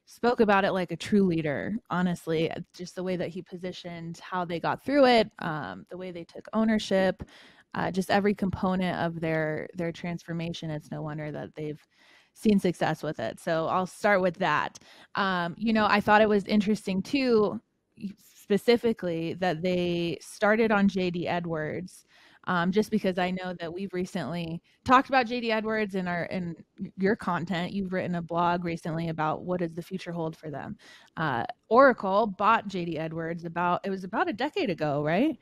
spoke about it like a true leader, honestly, just the way that he positioned how they got through it, the way they took ownership, just every component of their transformation. It's no wonder that they've seen success with it. So I'll start with that. I thought it was interesting too, specifically that they started on JD Edwards, just because I know that we've recently talked about JD Edwards in your content. You've written a blog recently about what does the future hold for them. Oracle bought JD Edwards about a decade ago, right?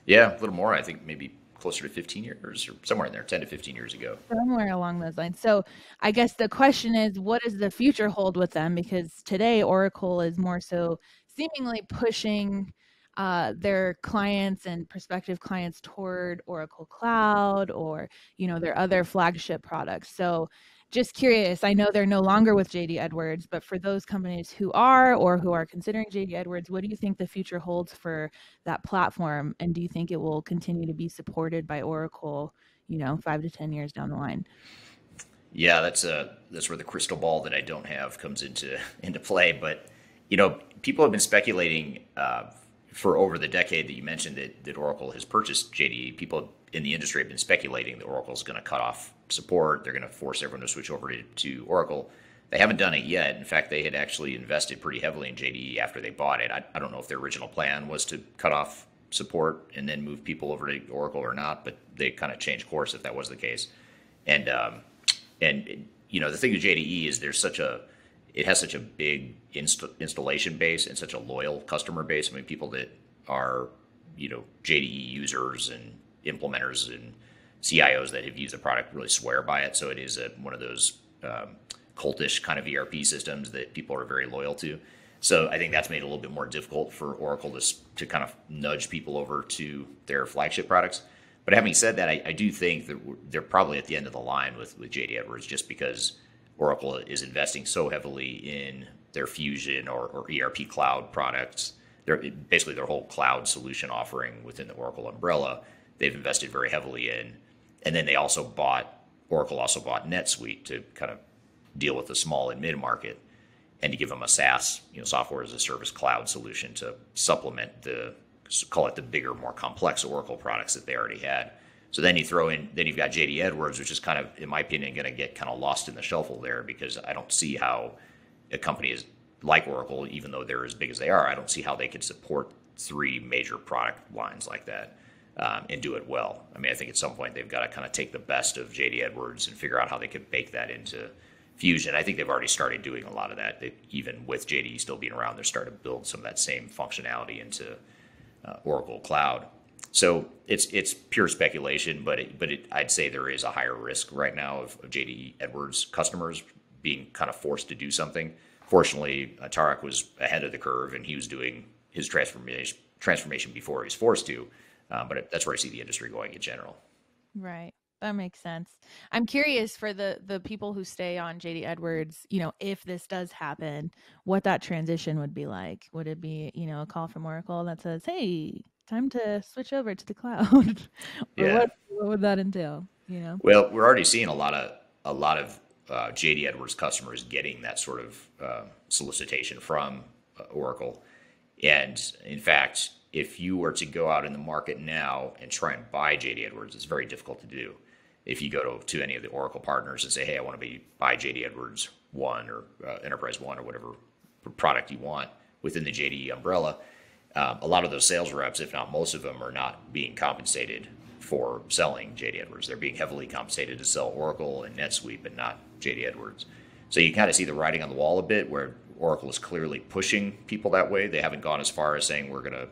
Yeah, a little more. I think maybe closer to 15 years or somewhere in there, 10 to 15 years ago. Somewhere along those lines. So I guess the question is, what does the future hold with them? Because today Oracle is more so seemingly pushing their clients and prospective clients toward Oracle Cloud or, their other flagship products. So just curious, I know they're no longer with JD Edwards, but for those companies who are or who are considering JD Edwards, what do you think the future holds for that platform? And do you think it will continue to be supported by Oracle, 5 to 10 years down the line? Yeah, that's where the crystal ball that I don't have comes into play. But, people have been speculating for over the decade that you mentioned that Oracle has purchased JD. People in the industry have been speculating that Oracle is going to cut off support. They're going to force everyone to switch over to Oracle. They haven't done it yet. In fact, they had actually invested pretty heavily in JD after they bought it. I don't know if their original plan was to cut off support and then move people over to Oracle or not, but they kind of changed course if that was the case. And the thing with JDE is it has such a big installation base and such a loyal customer base. I mean, people that are, JDE users and implementers and CIOs that have used the product really swear by it. So it is one of those cultish kind of ERP systems that people are very loyal to. So I think that's made it a little bit more difficult for Oracle to kind of nudge people over to their flagship products. But having said that, I do think that they're probably at the end of the line with JD Edwards, just because Oracle is investing so heavily in their Fusion or ERP cloud products. Basically their whole cloud solution offering within the Oracle umbrella, they've invested very heavily in. And then Oracle also bought NetSuite to kind of deal with the small and mid-market and to give them a SaaS, software as a service cloud solution to supplement call it the bigger, more complex Oracle products that they already had. So then you've got JD Edwards, which is kind of, in my opinion, going to get kind of lost in the shuffle there, because I don't see how a company is like Oracle, even though they're as big as they are, I don't see how they could support 3 major product lines like that and do it well. I mean, I think at some point they've got to kind of take the best of JD Edwards and figure out how they could bake that into fusion. I think they've already started doing a lot of that. Even with JDE still being around, they're starting to build some of that same functionality into Oracle Cloud. So it's pure speculation, but I'd say there is a higher risk right now of JDE Edwards customers being kind of forced to do something. Fortunately, Tarak was ahead of the curve, and he was doing his transformation before he was forced to. But that's where I see the industry going in general. Right. That makes sense. I'm curious for the people who stay on JD Edwards, if this does happen, what that transition would be like. Would it be, a call from Oracle that says, hey, time to switch over to the cloud? Or Yeah. what would that entail? Well, we're already seeing a lot of JD Edwards customers getting that sort of solicitation from Oracle. And in fact, if you were to go out in the market now and try and buy JD Edwards, it's very difficult to do. If you go to any of the Oracle partners and say, hey, I want to buy JD Edwards 1 or Enterprise 1 or whatever product you want within the JD umbrella, a lot of those sales reps, if not most of them, are not being compensated for selling JD Edwards. They're being heavily compensated to sell Oracle and NetSuite, but not JD Edwards. So you kind of see the writing on the wall a bit, where Oracle is clearly pushing people that way. They haven't gone as far as saying we're going to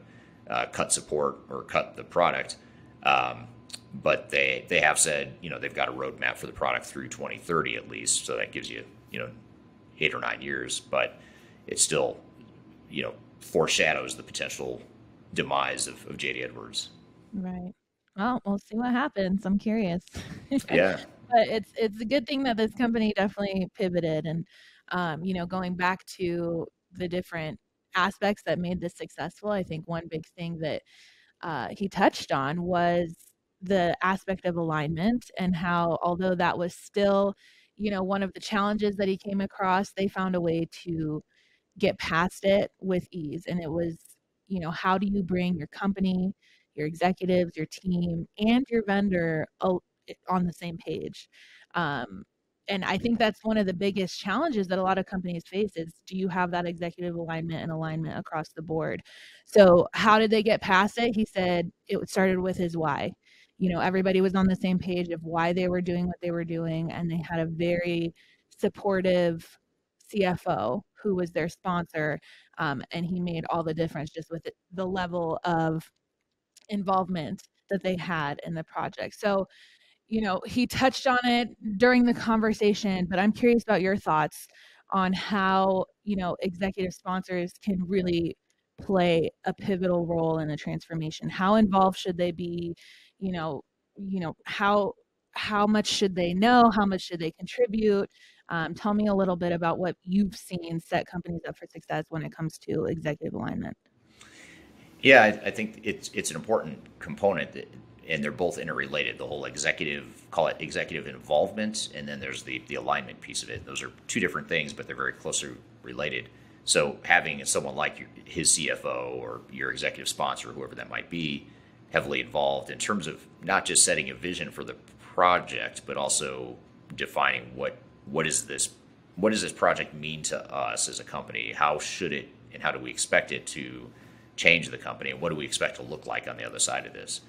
cut support or cut the product. But they have said, they've got a roadmap for the product through 2030 at least. So that gives you, 8 or 9 years, but it still, foreshadows the potential demise of JD Edwards. Right. Well, we'll see what happens. I'm curious. Yeah. But it's a good thing that this company definitely pivoted and, going back to the different aspects that made this successful. I think one big thing that he touched on was the aspect of alignment, and how, although that was still, one of the challenges that he came across, they found a way to get past it with ease. And it was, how do you bring your company, your executives, your team, and your vendor on the same page? And I think that's one of the biggest challenges that a lot of companies face is, do you have that executive alignment and alignment across the board? So how did they get past it? He said it started with his why. Everybody was on the same page of why they were doing what they were doing, and they had a very supportive CFO who was their sponsor, and he made all the difference just with the level of involvement that they had in the project. So, he touched on it during the conversation, but I'm curious about your thoughts on how, executive sponsors can really play a pivotal role in a transformation. How involved should they be? How much should they know? How much should they contribute? Tell me a little bit about what you've seen set companies up for success when it comes to executive alignment. Yeah, I think it's an important component, and they're both interrelated. The whole call it executive involvement, and then there's the alignment piece of it. Those are two different things, but they're very closely related. So having someone like his CFO or your executive sponsor, whoever that might be, heavily involved in terms of not just setting a vision for the project, but also defining what does this project mean to us as a company? How should it, and how do we expect it to change the company, and what do we expect to look like on the other side of this?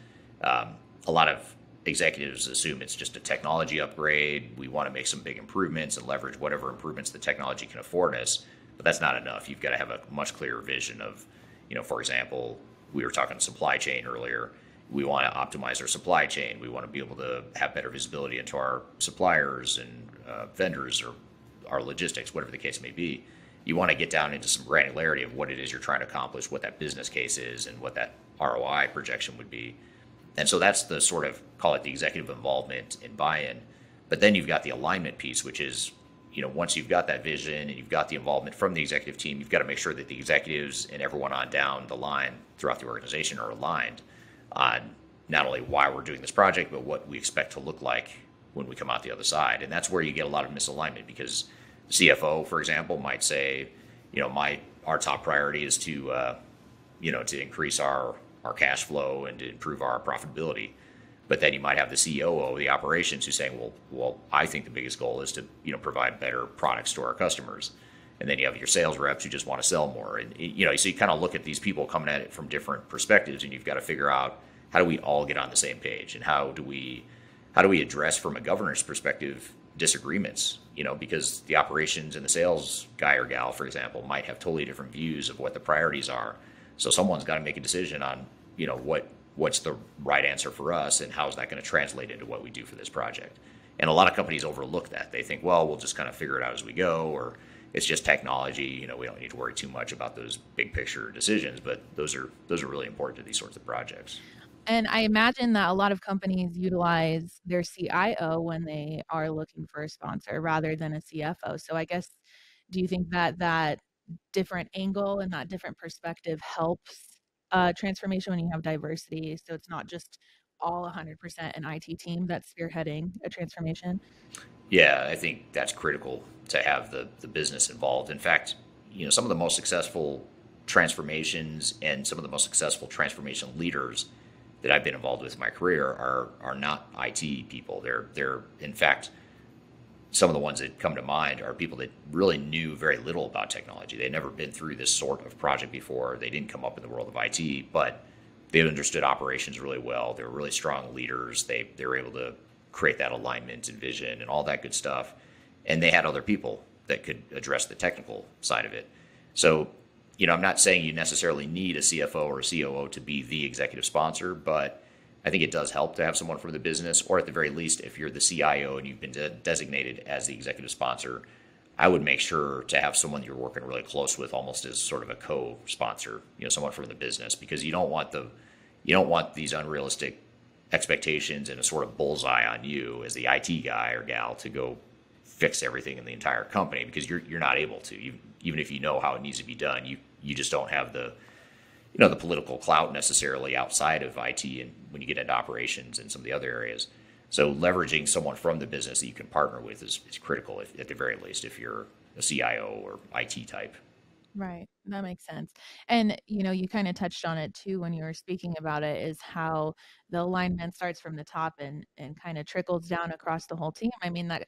A lot of executives assume it's just a technology upgrade. We want to make some big improvements and leverage whatever improvements the technology can afford us, but that's not enough. You've got to have a much clearer vision of, for example, we were talking supply chain earlier. We want to optimize our supply chain. We want to be able to have better visibility into our suppliers and vendors or our logistics, whatever the case may be. You want to get down into some granularity of what it is you're trying to accomplish, what that business case is, and what that ROI projection would be. And so that's the sort of, call it the executive involvement and buy-in. But then you've got the alignment piece, which is, once you've got that vision and you've got the involvement from the executive team, you've got to make sure that the executives and everyone on down the line throughout the organization are aligned on not only why we're doing this project, but what we expect to look like when we come out the other side. And that's where you get a lot of misalignment, because the CFO, for example, might say, our top priority is to increase our cash flow and to improve our profitability. But then you might have the COO, the operations, who's saying, well, I think the biggest goal is to, provide better products to our customers. And then you have your sales reps who just want to sell more. And, so you kind of look at these people coming at it from different perspectives, and you've got to figure out, how do we all get on the same page? And how do we address, from a governance perspective, disagreements because the operations and the sales guy or gal, for example, might have totally different views of what the priorities are. So someone's got to make a decision on, what's the right answer for us and how is that going to translate into what we do for this project. And a lot of companies overlook that. They think, well, we'll just kind of figure it out as we go, or it's just technology. We don't need to worry too much about those big picture decisions, but those are really important to these sorts of projects. And I imagine that a lot of companies utilize their CIO when they are looking for a sponsor rather than a CFO. So I guess, do you think that different angle and that different perspective helps transformation when you have diversity? So it's not just all 100% an IT team that's spearheading a transformation? Yeah, I think that's critical to have the business involved. In fact, some of the most successful transformations and some of the most successful transformation leaders that I've been involved with in my career are not IT people. They're in fact, some of the ones that come to mind are people that really knew very little about technology. They'd never been through this sort of project before. They didn't come up in the world of IT, but they understood operations really well. They were really strong leaders. They were able to create that alignment and vision and all that good stuff. And they had other people that could address the technical side of it. So, I'm not saying you necessarily need a CFO or a COO to be the executive sponsor, but I think it does help to have someone from the business, or at the very least, if you're the CIO and you've been designated as the executive sponsor, I would make sure to have someone you're working really close with, almost as sort of a co-sponsor, someone from the business, because you don't want these unrealistic expectations and a sort of bullseye on you as the IT guy or gal to go fix everything in the entire company, because you're not able to. Even if you know how it needs to be done, you just don't have the political clout necessarily outside of IT, and when you get into operations and some of the other areas. So leveraging someone from the business that you can partner with is critical, at the very least, if you're a CIO or IT type. Right. That makes sense. And, you kind of touched on it too when you were speaking about it, is how the alignment starts from the top and kind of trickles down across the whole team. I mean, that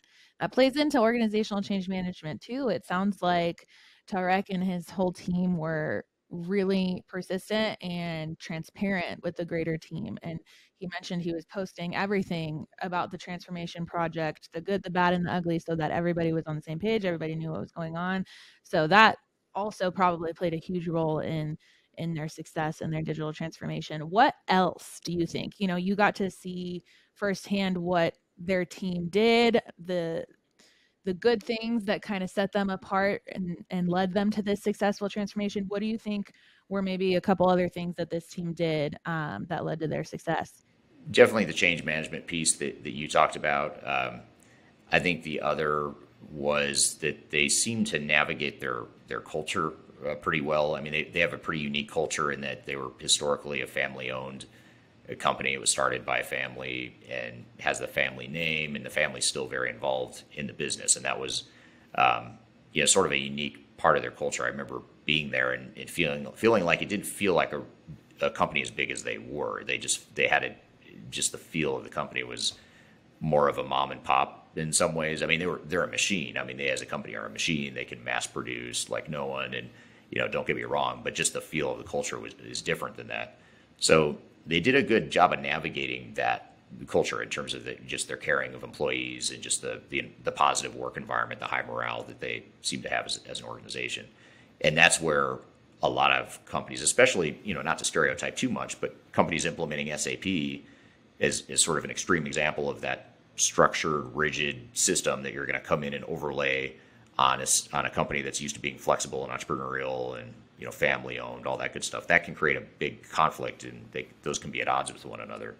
plays into organizational change management too. It sounds like Tarak and his whole team were really persistent and transparent with the greater team. And he mentioned he was posting everything about the transformation project, the good, the bad, and the ugly, so that everybody was on the same page. Everybody knew what was going on. So that also probably played a huge role in their success and their digital transformation. What else do you think? You got to see firsthand what their team did, the good things that kind of set them apart and led them to this successful transformation. What do you think were maybe a couple other things that this team did that led to their success? Definitely the change management piece that you talked about. I think the other was that they seemed to navigate their culture pretty well. I mean, they have a pretty unique culture in that they were historically a family-owned company. It was started by a family and has the family name, and the family's still very involved in the business. And that was, sort of a unique part of their culture. I remember being there and feeling like it didn't feel like a company as big as they were. They had just the feel of the company was more of a mom and pop in some ways. I mean, they're a machine. I mean, they as a company are a machine. They can mass produce like no one, and don't get me wrong, but just the feel of the culture is different than that. So they did a good job of navigating that culture in terms of just their caring of employees and just the positive work environment, the high morale that they seem to have as an organization. And that's where a lot of companies, especially, not to stereotype too much, but companies implementing SAP is sort of an extreme example of that structured, rigid system that you're going to come in and overlay on a company that's used to being flexible and entrepreneurial and family owned, all that good stuff. That can create a big conflict, and those can be at odds with one another.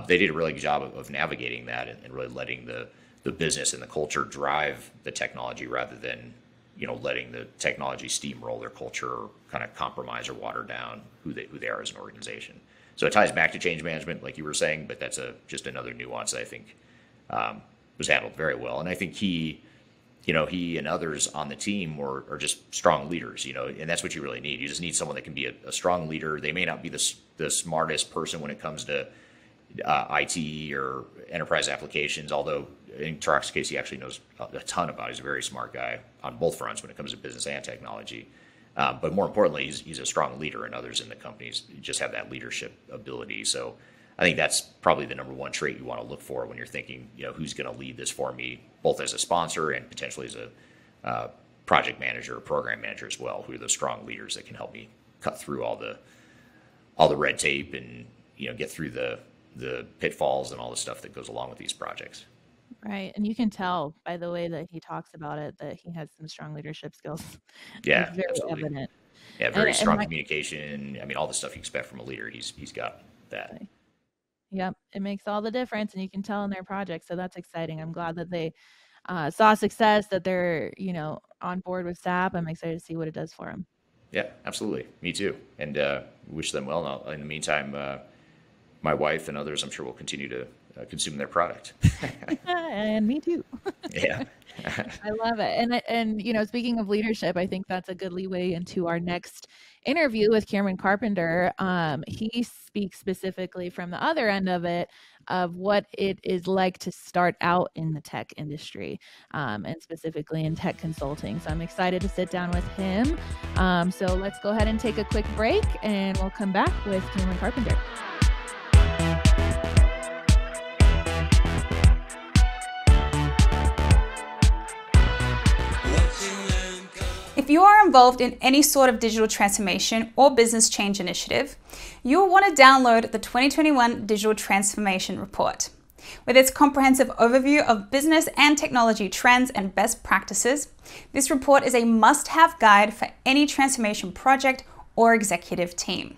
They did a really good job of navigating that and really letting the business and the culture drive the technology rather than letting the technology steamroll their culture or kind of compromise or water down who they are as an organization. So it ties back to change management, like you were saying, but that's just another nuance that I think was handled very well. And I think he and others on the team are just strong leaders, and that's what you really need. You just need someone that can be a strong leader. They may not be the smartest person when it comes to IT or enterprise applications, although in Tarak's case, he actually knows a ton about it. He's a very smart guy on both fronts when it comes to business and technology. But more importantly, he's a strong leader, and others in the companies just have that leadership ability. So I think that's probably the number one trait you want to look for when you're thinking, who's going to lead this for me, both as a sponsor and potentially as a project manager or program manager as well. Who are those strong leaders that can help me cut through all the red tape and get through the pitfalls and all the stuff that goes along with these projects. Right. And you can tell by the way that he talks about it that he has some strong leadership skills. Yeah, it's very absolutely. evident. Yeah, very strong communication. I mean, all the stuff you expect from a leader, he's got that. Yep, it makes all the difference, and you can tell in their projects. So that's exciting. I'm glad that they saw success, that they're on board with SAP. I'm excited to see what it does for them. Yeah, absolutely. Me too. And wish them well. In the meantime, my wife and others, I'm sure, will continue to consume their product. And me too. Yeah. I love it. And speaking of leadership, I think that's a good leeway into our next interview with Kameron Carpenter. He speaks specifically from the other end of it, of what it is like to start out in the tech industry, and specifically in tech consulting. So I'm excited to sit down with him. So let's go ahead and take a quick break, and we'll come back with Kameron Carpenter. If you are involved in any sort of digital transformation or business change initiative, you will want to download the 2021 Digital Transformation Report. With its comprehensive overview of business and technology trends and best practices, this report is a must-have guide for any transformation project or executive team.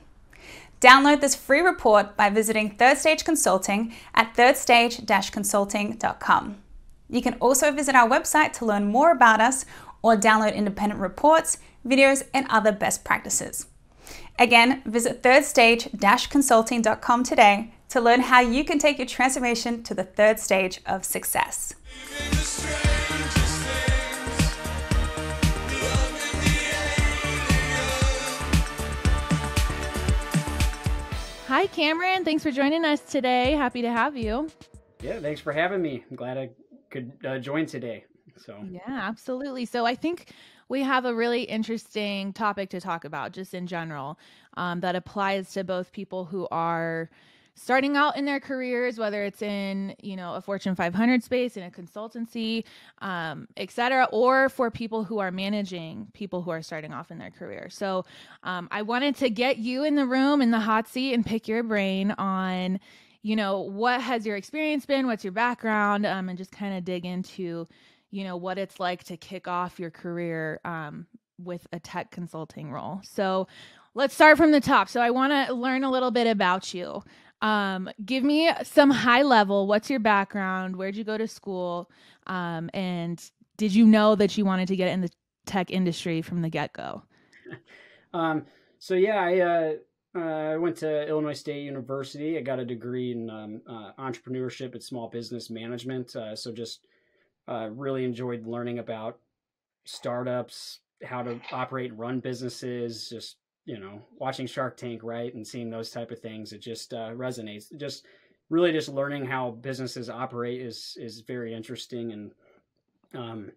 Download this free report by visiting Third Stage Consulting at thirdstage-consulting.com. You can also visit our website to learn more about us or download independent reports, videos, and other best practices. Again, visit thirdstage-consulting.com today to learn how you can take your transformation to the third stage of success. Hi, Kameron. Thanks for joining us today. Happy to have you. Yeah, thanks for having me. I'm glad I could join today. Yeah, absolutely. So I think we have a really interesting topic to talk about just in general, that applies to both people who are starting out in their careers, whether it's in, a Fortune 500 space, in a consultancy, et cetera, or for people who are managing people who are starting off in their career. So I wanted to get you in the room, in the hot seat, and pick your brain on, what has your experience been? What's your background? And just kind of dig into what it's like to kick off your career with a tech consulting role. So let's start from the top. So I want to learn a little bit about you. Give me some high level. What's your background? Where'd you go to school? And did you know that you wanted to get in the tech industry from the get-go? I went to Illinois State University. I got a degree in entrepreneurship and small business management. Really enjoyed learning about startups, how to operate and run businesses, just, watching Shark Tank, right, and seeing those type of things. It just resonates. Just learning how businesses operate is very interesting. And,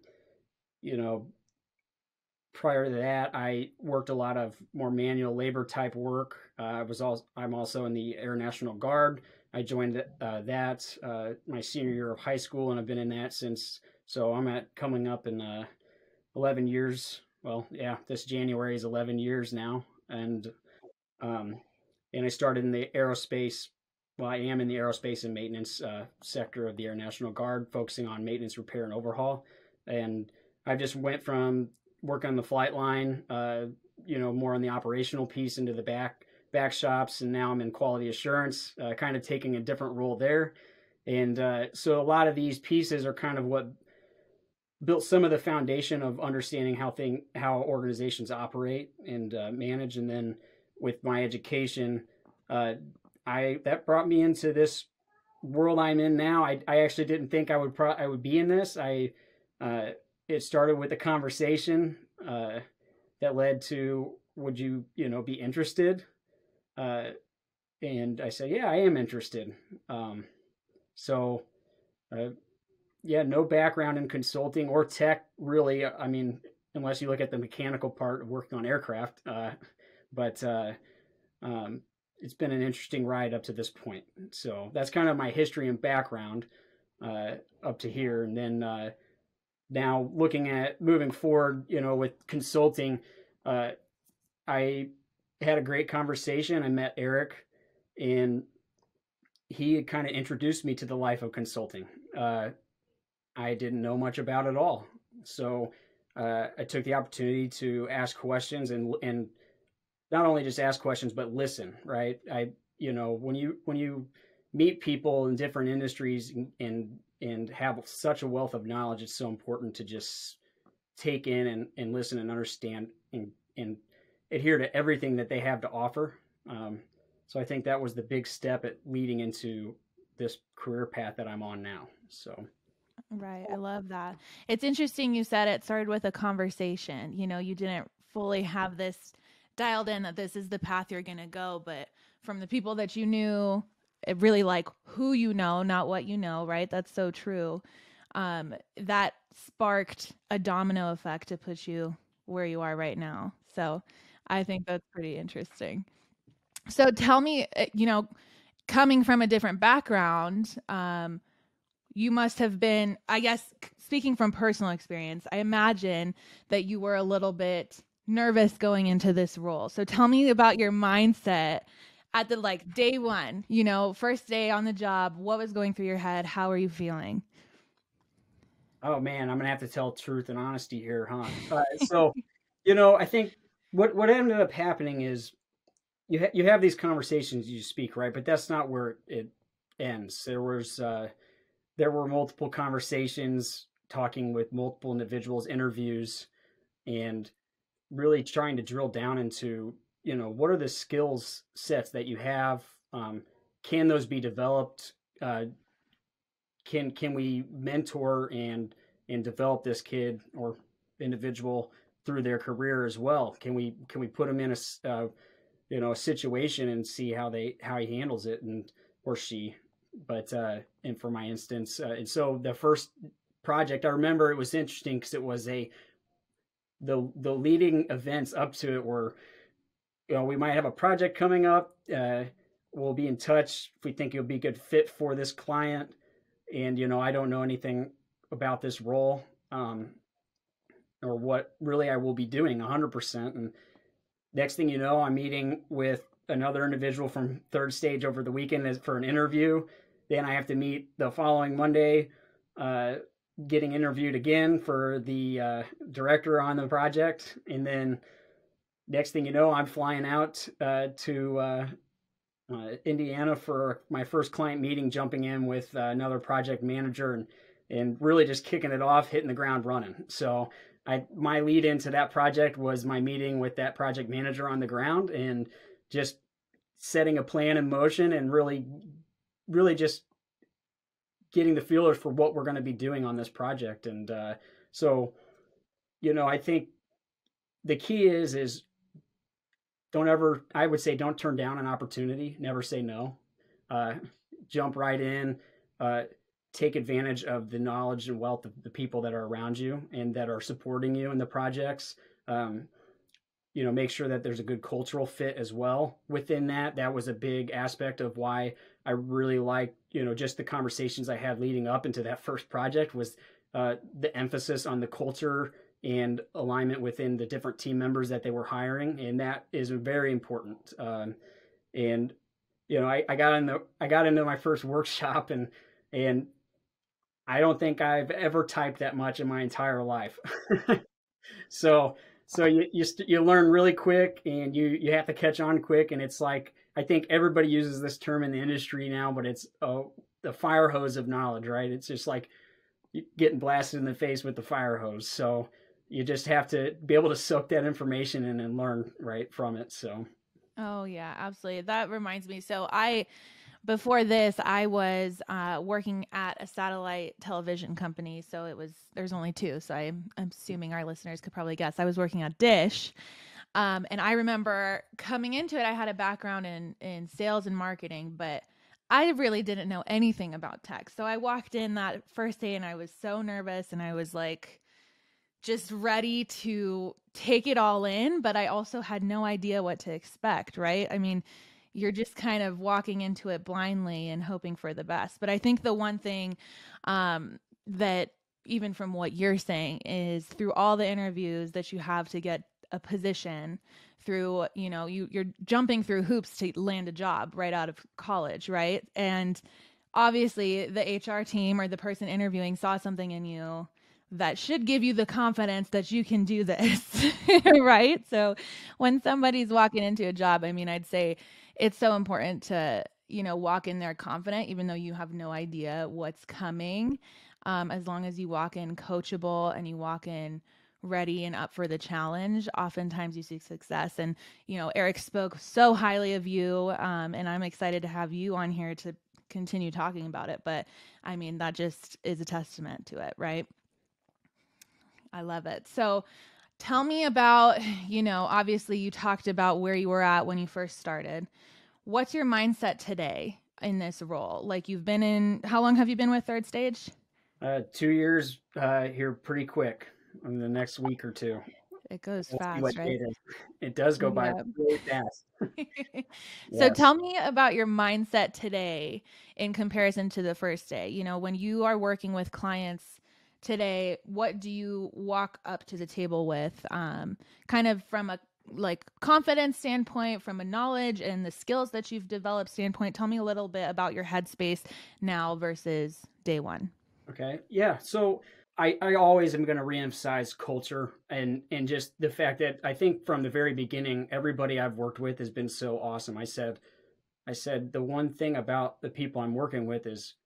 prior to that, I worked a lot of more manual labor type work. I'm also in the Air National Guard. I joined that my senior year of high school, and I've been in that since. So I'm coming up in 11 years. Well, yeah, this January is 11 years now, and I started in the aerospace. Well, I am in the aerospace and maintenance sector of the Air National Guard, focusing on maintenance, repair, and overhaul. And I just went from work on the flight line, more on the operational piece, into the back shops, and now I'm in quality assurance, kind of taking a different role there. And so a lot of these pieces are kind of what built some of the foundation of understanding how organizations operate and manage. And then with my education, that brought me into this world I'm in now. I actually didn't think I would be in this. It started with a conversation that led to, would you be interested? And I said, yeah, I am interested. No background in consulting or tech, really. I mean, unless you look at the mechanical part of working on aircraft. it's been an interesting ride up to this point. So that's kind of my history and background up to here. And then now looking at moving forward, with consulting, I had a great conversation. I met Eric, and he kind of introduced me to the life of consulting. I didn't know much about it all. So I took the opportunity to ask questions and not only just ask questions, but listen, right? When you meet people in different industries and have such a wealth of knowledge, it's so important to just take in and listen and understand and adhere to everything that they have to offer. So I think that was the big step at leading into this career path that I'm on now. So. Right. I love that. It's interesting you said it started with a conversation. You didn't fully have this dialed in that this is the path you're going to go, but from the people that you knew, it really like who you know, not what you know, right? That's so true. That sparked a domino effect to put you where you are right now. So I think that's pretty interesting. So tell me, coming from a different background, you must have been, I guess, speaking from personal experience, I imagine that you were a little bit nervous going into this role. So tell me about your mindset at the day one, first day on the job. What was going through your head? How are you feeling? Oh man, I'm gonna have to tell truth and honesty here, huh? So, I think what ended up happening is you have these conversations, you speak, right? But that's not where it ends. There were multiple conversations, talking with multiple individuals, interviews, and really trying to drill down into, what are the skills sets that you have? Can those be developed? Can we mentor and develop this kid or individual through their career as well? Can we put them in a situation and see how he handles it or she? But and for my instance, and so the first project, I remember it was interesting because it was the leading events up to it were, we might have a project coming up. We'll be in touch if we think it'll be a good fit for this client. And, I don't know anything about this role or what really I will be doing 100%. And next thing you know, I'm meeting with another individual from third stage over the weekend for an interview. Then I have to meet the following Monday, getting interviewed again for the director on the project. And then next thing you know, I'm flying out to Indiana for my first client meeting, jumping in with another project manager and really just kicking it off, hitting the ground running. So my lead into that project was my meeting with that project manager on the ground and just setting a plan in motion and really just getting the feelers for what we're going to be doing on this project. And so, I think the key is I would say don't turn down an opportunity. Never say no. Jump right in. Take advantage of the knowledge and wealth of the people that are around you and that are supporting you in the projects. Make sure that there's a good cultural fit as well within that. That was a big aspect of why I really liked, just the conversations I had leading up into that first project was the emphasis on the culture and alignment within the different team members that they were hiring. And that is very important. I got into my first workshop and I don't think I've ever typed that much in my entire life. So you learn really quick and you have to catch on quick. And it's like, I think everybody uses this term in the industry now, but it's the fire hose of knowledge, right? It's just like getting blasted in the face with the fire hose. So you just have to be able to soak that information in and learn right from it. So. Oh yeah, absolutely. That reminds me. So before this, I was working at a satellite television company. So there's only two. So I'm assuming our listeners could probably guess. I was working at Dish. And I remember coming into it, I had a background in sales and marketing, but I really didn't know anything about tech. So I walked in that first day and I was so nervous and I was like, just ready to take it all in, but I also had no idea what to expect, right? I mean, you're just kind of walking into it blindly and hoping for the best. But I think the one thing that even from what you're saying is through all the interviews that you have to get a position, through, you know, you're jumping through hoops to land a job right out of college, right? And obviously the HR team or the person interviewing saw something in you that should give you the confidence that you can do this, right? So when somebody's walking into a job, I mean, I'd say it's so important to, you know, walk in there confident, even though you have no idea what's coming. As long as you walk in coachable and you walk in ready and up for the challenge, oftentimes you see success. And, you know, Eric spoke so highly of you, and I'm excited to have you on here to continue talking about it. But I mean, that just is a testament to it, right? I love it. So tell me about, you know, obviously you talked about where you were at when you first started. What's your mindset today in this role? Like, you've been in, how long have you been with Third Stage? 2 years here pretty quick in the next week or two. It goes fast, right? It does go by really fast. So yes. Tell me about your mindset today in comparison to the first day. You know, when you are working with clients today, what do you walk up to the table with, kind of from a like confidence standpoint, from a knowledge and the skills that you've developed standpoint? Tell me a little bit about your headspace now versus day one. Okay. Yeah. So I always am going to reemphasize culture and just the fact that I think from the very beginning, everybody I've worked with has been so awesome. I said the one thing about the people I'm working with is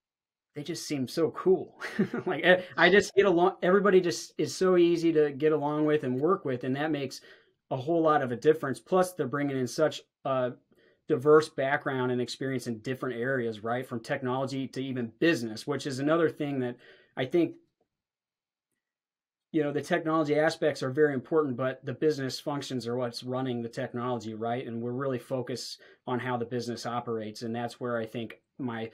they just seem so cool. Like I just get along. Everybody just is so easy to get along with and work with. And that makes a whole lot of a difference. Plus they're bringing in such a diverse background and experience in different areas, right? From technology to even business, which is another thing that I think, you know, the technology aspects are very important, but the business functions are what's running the technology, right? And we're really focused on how the business operates. And that's where I think my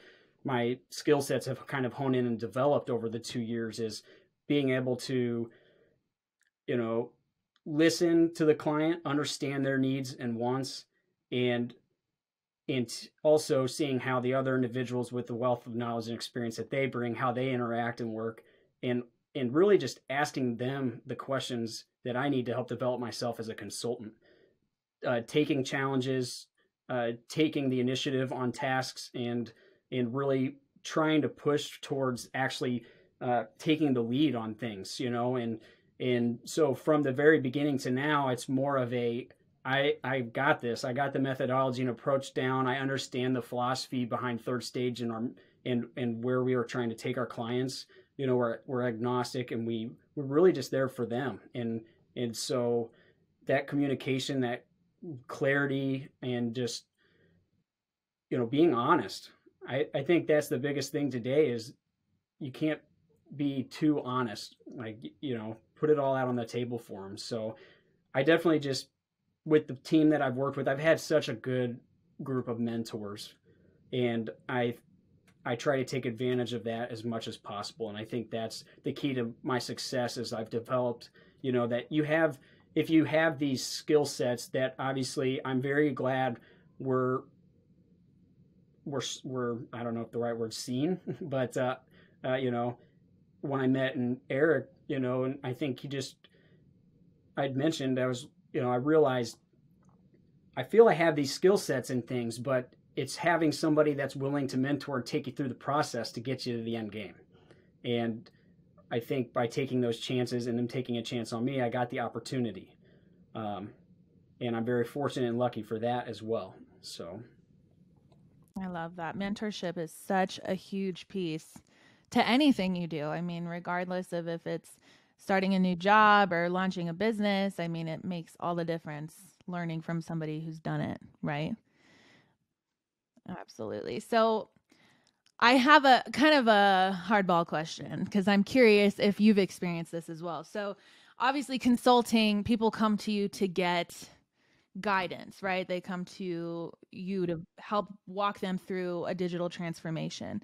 skill sets have kind of honed in and developed over the 2 years, is being able to, you know, listen to the client, understand their needs and wants, and also seeing how the other individuals with the wealth of knowledge and experience that they bring, how they interact and work, and really just asking them the questions that I need to help develop myself as a consultant, taking challenges, taking the initiative on tasks, and really trying to push towards actually taking the lead on things, you know, and so from the very beginning to now, it's more of a, I got this. I got the methodology and approach down. I understand the philosophy behind Third Stage and where we are trying to take our clients. You know, we're agnostic, and we're really just there for them. And so that communication, that clarity, and just, you know, being honest. I think that's the biggest thing today, is you can't be too honest. Like, you know, put it all out on the table for them. So I definitely just, with the team that I've worked with, I've had such a good group of mentors, and I try to take advantage of that as much as possible. And I think that's the key to my success, is I've developed, you know, that if you have these skill sets that obviously I'm very glad we're I don't know if the right word's seen, but you know, when I met Eric, you know, and I think I'd mentioned, I realized I feel I have these skill sets and things, but it's having somebody that's willing to mentor and take you through the process to get you to the end game. And I think by taking those chances and them taking a chance on me, I got the opportunity. And I'm very fortunate and lucky for that as well. So I love that. Mentorship is such a huge piece to anything you do. I mean, regardless of if it's starting a new job or launching a business, I mean, it makes all the difference learning from somebody who's done it, right? Absolutely. So I have a kind of a hardball question, because I'm curious if you've experienced this as well. So obviously consulting, people come to you to get guidance, right? They come to you to help walk them through a digital transformation.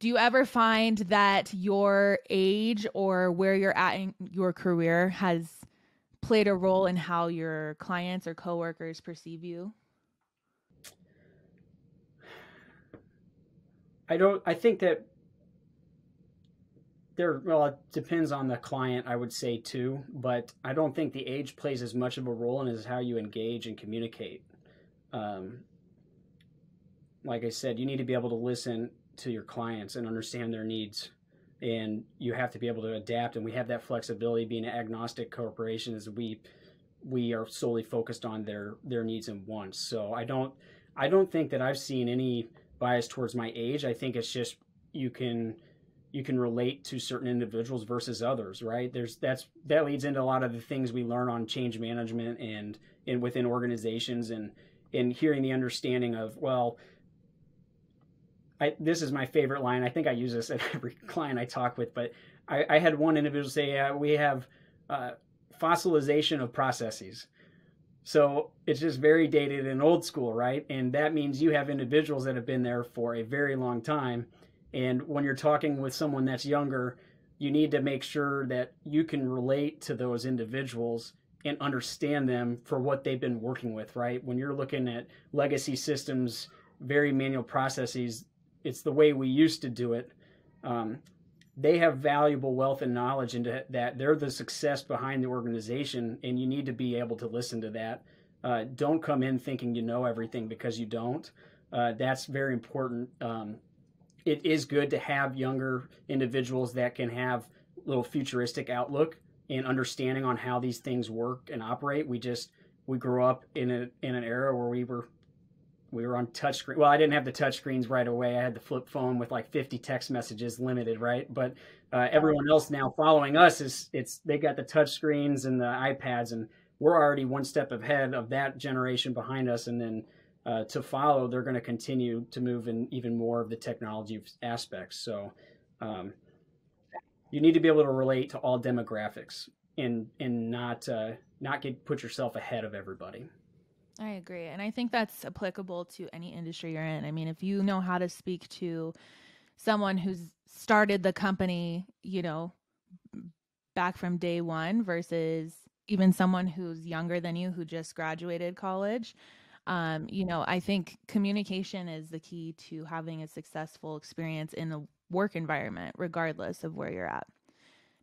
Do you ever find that your age or where you're at in your career has played a role in how your clients or coworkers perceive you? I think that well, it depends on the client, I would say too, but I don't think the age plays as much of a role in as how you engage and communicate. Like I said, you need to be able to listen to your clients and understand their needs, and you have to be able to adapt. And we have that flexibility being an agnostic corporation, as we are solely focused on their needs and wants. So I don't think that I've seen any bias towards my age. I think it's just you can relate to certain individuals versus others, right? That leads into a lot of the things we learn on change management and within organizations, and hearing the understanding of, well, this is my favorite line. I think I use this at every client I talk with, but I had one individual say, we have fossilization of processes. So it's just very dated and old school, right? And that means you have individuals that have been there for a very long time. And when you're talking with someone that's younger, you need to make sure that you can relate to those individuals and understand them for what they've been working with, right? When you're looking at legacy systems, very manual processes, it's the way we used to do it. They have valuable wealth and knowledge into that. They're the success behind the organization, and you need to be able to listen to that. Don't come in thinking you know everything, because you don't. That's very important. It is good to have younger individuals that can have a little futuristic outlook and understanding on how these things work and operate. We grew up in an era where we were on touchscreen. Well, I didn't have the touchscreens right away. I had the flip phone with like 50 text messages limited, right? But everyone else now following us they got the touchscreens and the iPads, and we're already one step ahead of that generation behind us. And then to follow, they're going to continue to move in even more of the technology aspects. So you need to be able to relate to all demographics and not put yourself ahead of everybody. I agree. And I think that's applicable to any industry you're in. I mean, if you know how to speak to someone who's started the company, back from day one versus even someone who's younger than you who just graduated college, I think communication is the key to having a successful experience in a work environment, regardless of where you're at.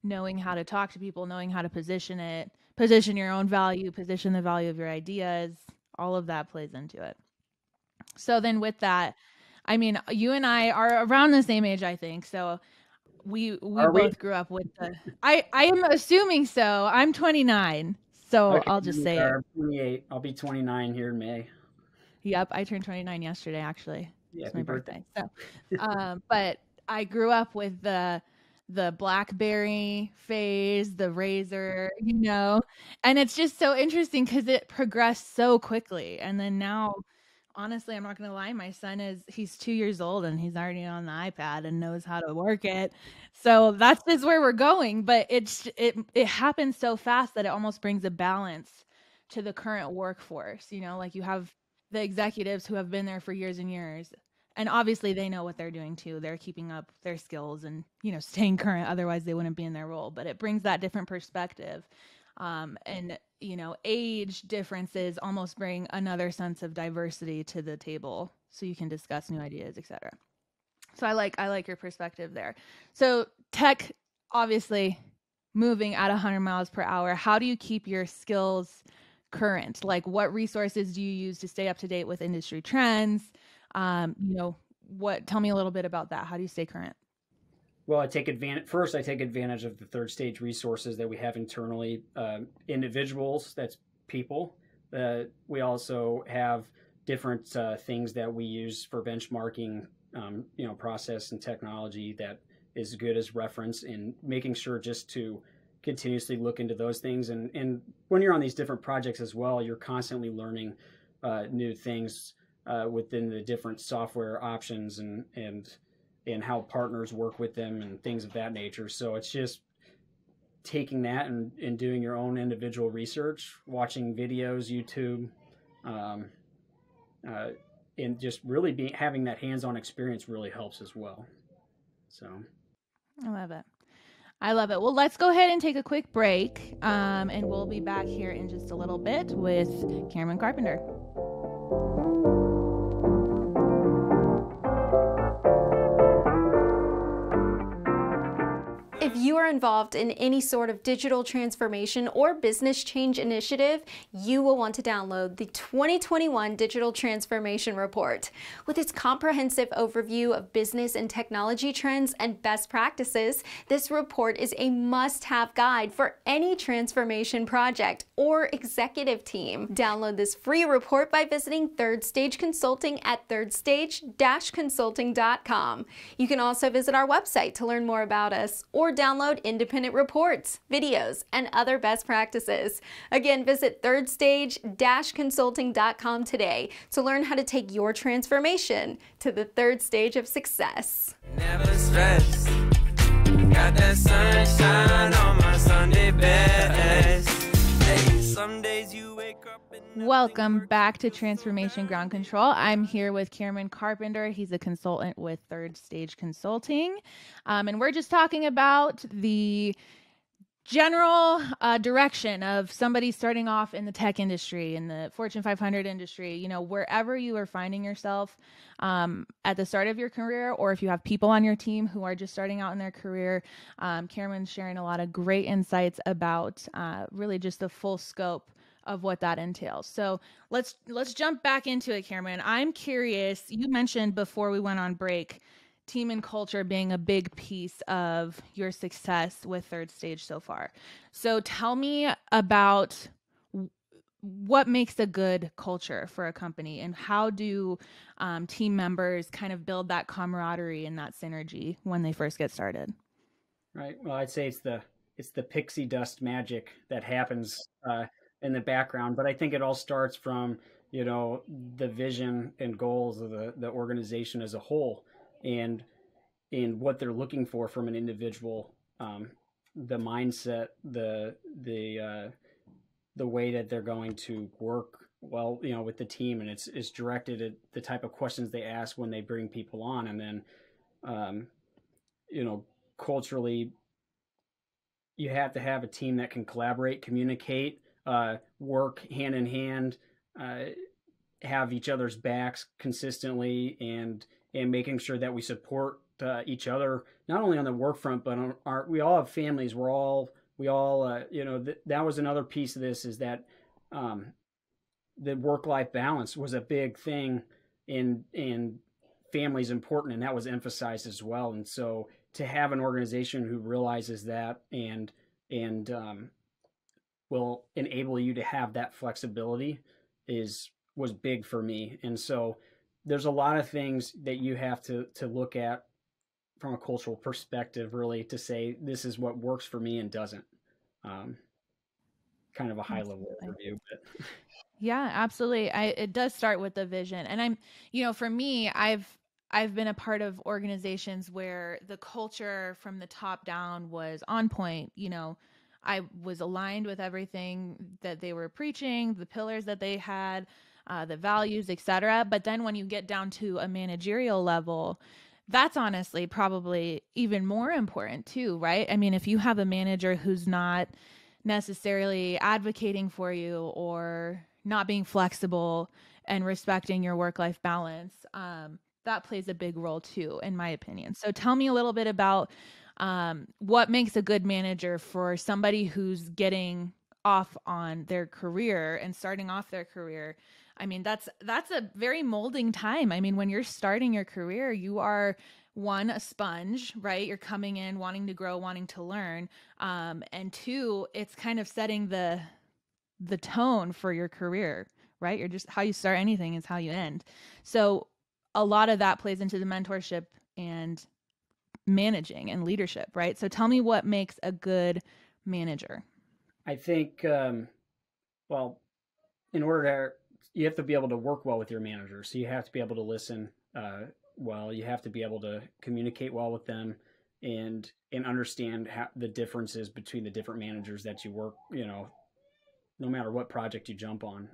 Knowing how to talk to people, knowing how to position your own value, position the value of your ideas, all of that plays into it. So then with that, I mean, you and I are around the same age, I think. So we both grew up with I am assuming so. I'm 29. So okay, I'll just say it. 28. I'll be 29 here in May. Yep. I turned 29 yesterday, actually. It's my birthday. So, but I grew up with the BlackBerry phase, the Razor, and it's just so interesting because it progressed so quickly. And then now, honestly, I'm not going to lie, my son he's 2 years old and he's already on the iPad and knows how to work it. So that's just where we're going. But it happens so fast that it almost brings a balance to the current workforce. Like you have the executives who have been there for years and years. And obviously they know what they're doing too. They're keeping up their skills and, staying current. Otherwise they wouldn't be in their role, but it brings that different perspective. And age differences almost bring another sense of diversity to the table so you can discuss new ideas, etc. So I like your perspective there. So tech, obviously moving at 100 miles per hour. How do you keep your skills current? Like what resources do you use to stay up to date with industry trends? Tell me a little bit about that. How do you stay current? Well, I take advantage of the third stage resources that we have internally. Individuals, that's people. We also have different things that we use for benchmarking, process and technology that is good as reference, and making sure just to continuously look into those things. And when you're on these different projects as well, you're constantly learning new things within the different software options and how partners work with them and things of that nature. So it's just taking that and doing your own individual research, watching videos, YouTube, and just really having that hands-on experience really helps as well. So I love it. Well, let's go ahead and take a quick break, and we'll be back here in just a little bit with Kameron Carpenter. If you are involved in any sort of digital transformation or business change initiative, you will want to download the 2021 Digital Transformation Report. With its comprehensive overview of business and technology trends and best practices, this report is a must-have guide for any transformation project or executive team. Download this free report by visiting Third Stage Consulting at thirdstage-consulting.com. You can also visit our website to learn more about us or download independent reports, videos, and other best practices. Again, visit thirdstage-consulting.com today to learn how to take your transformation to the third stage of success. Never stress. Got that sunshine on my Sunday best. Hey, some days you wake up and Welcome back to Transformation Ground Control. I'm here with Kameron Carpenter. He's a consultant with Third Stage Consulting. And we're just talking about the general direction of somebody starting off in the tech industry, in the Fortune 500 industry, you know, wherever you are finding yourself at the start of your career, or if you have people on your team who are just starting out in their career. Kameron's sharing a lot of great insights about really just the full scope of what that entails. So let's jump back into it, Kameron. I'm curious, you mentioned before we went on break, team and culture being a big piece of your success with Third Stage so far. So tell me about what makes a good culture for a company, and how do team members kind of build that camaraderie and that synergy when they first get started? Right. Well, I'd say it's the pixie dust magic that happens in the background, but I think it all starts from, you know, the vision and goals of the organization as a whole, and what they're looking for from an individual, the mindset, the way that they're going to work well, you know, with the team, and it's directed at the type of questions they ask when they bring people on, and then, you know, culturally, you have to have a team that can collaborate, communicate, work hand in hand, have each other's backs consistently, and making sure that we support each other, not only on the work front, but on we all have families. We all, you know, that was another piece of this, is that the work-life balance was a big thing, in families important, and that was emphasized as well. And so to have an organization who realizes that and will enable you to have that flexibility was big for me. And so there's a lot of things that you have to look at from a cultural perspective, really, to say this is what works for me and doesn't. Kind of a high level overview, but yeah, absolutely. It does start with the vision. And I'm, you know, for me, I've been a part of organizations where the culture from the top down was on point. You know, I was aligned with everything that they were preaching, the pillars that they had, the values, etc. But then when you get down to a managerial level, that's honestly probably even more important too, right? I mean, if you have a manager who's not necessarily advocating for you, or not being flexible and respecting your work-life balance, that plays a big role too, in my opinion. So tell me a little bit about what makes a good manager for somebody who's getting off on their career and starting off their career. I mean, that's a very molding time. I mean, when you're starting your career, you are, one, a sponge, right? You're coming in wanting to grow, wanting to learn. And two, it's kind of setting the tone for your career, right? You're just, how you start anything is how you end. So a lot of that plays into the mentorship and managing and leadership, right? So tell me what makes a good manager. I think, well, in order to, you have to be able to work well with your manager. So you have to be able to listen well. You have to be able to communicate well with them, and understand the differences between the different managers that you work, you know, no matter what project you jump on.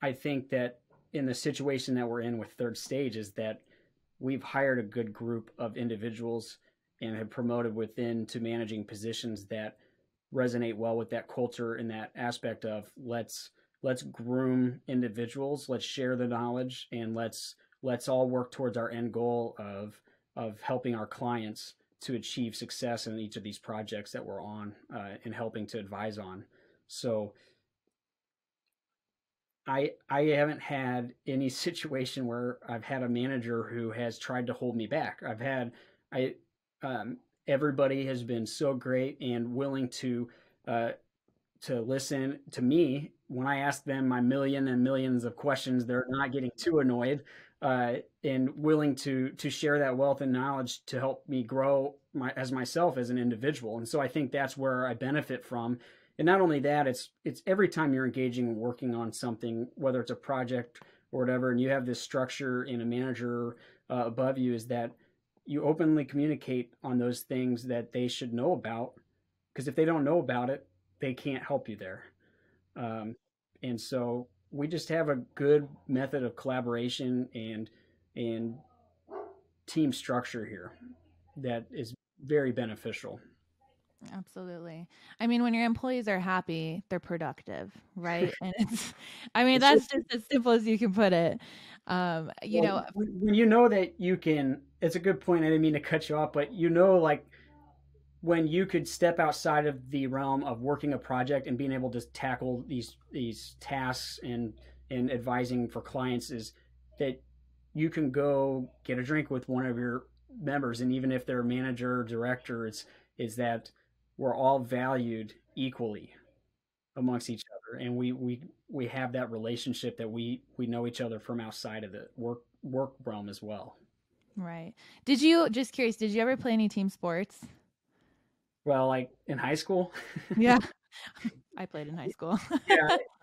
I think that in the situation that we're in with Third Stage, is that we've hired a good group of individuals and have promoted within to managing positions that resonate well with that culture, and that aspect of let's groom individuals, let's share the knowledge, and let's all work towards our end goal of helping our clients to achieve success in each of these projects that we're on and helping to advise on. So I haven't had any situation where I've had a manager who has tried to hold me back. Everybody has been so great and willing to listen to me when I ask them my million and millions of questions. They're not getting too annoyed and willing to share that wealth and knowledge to help me grow myself as an individual. And so I think that's where I benefit from. And not only that, it's every time you're engaging and working on something, whether it's a project or whatever, and you have this structure and a manager above you, is that you openly communicate on those things that they should know about. Because if they don't know about it, they can't help you there. And so we just have a good method of collaboration and team structure here that is very beneficial. Absolutely. I mean, when your employees are happy, they're productive, right? And that's just as simple as you can put it. When you know that you can, it's a good point. I didn't mean to cut you off, but like when you could step outside of the realm of working a project and being able to tackle these tasks and advising for clients, is that you can go get a drink with one of your members, and even if they're manager or director, is that we're all valued equally amongst each other, and we have that relationship that we know each other from outside of the work realm as well. Right. Just curious, did you ever play any team sports? Well, like in high school? Yeah. I played in high school.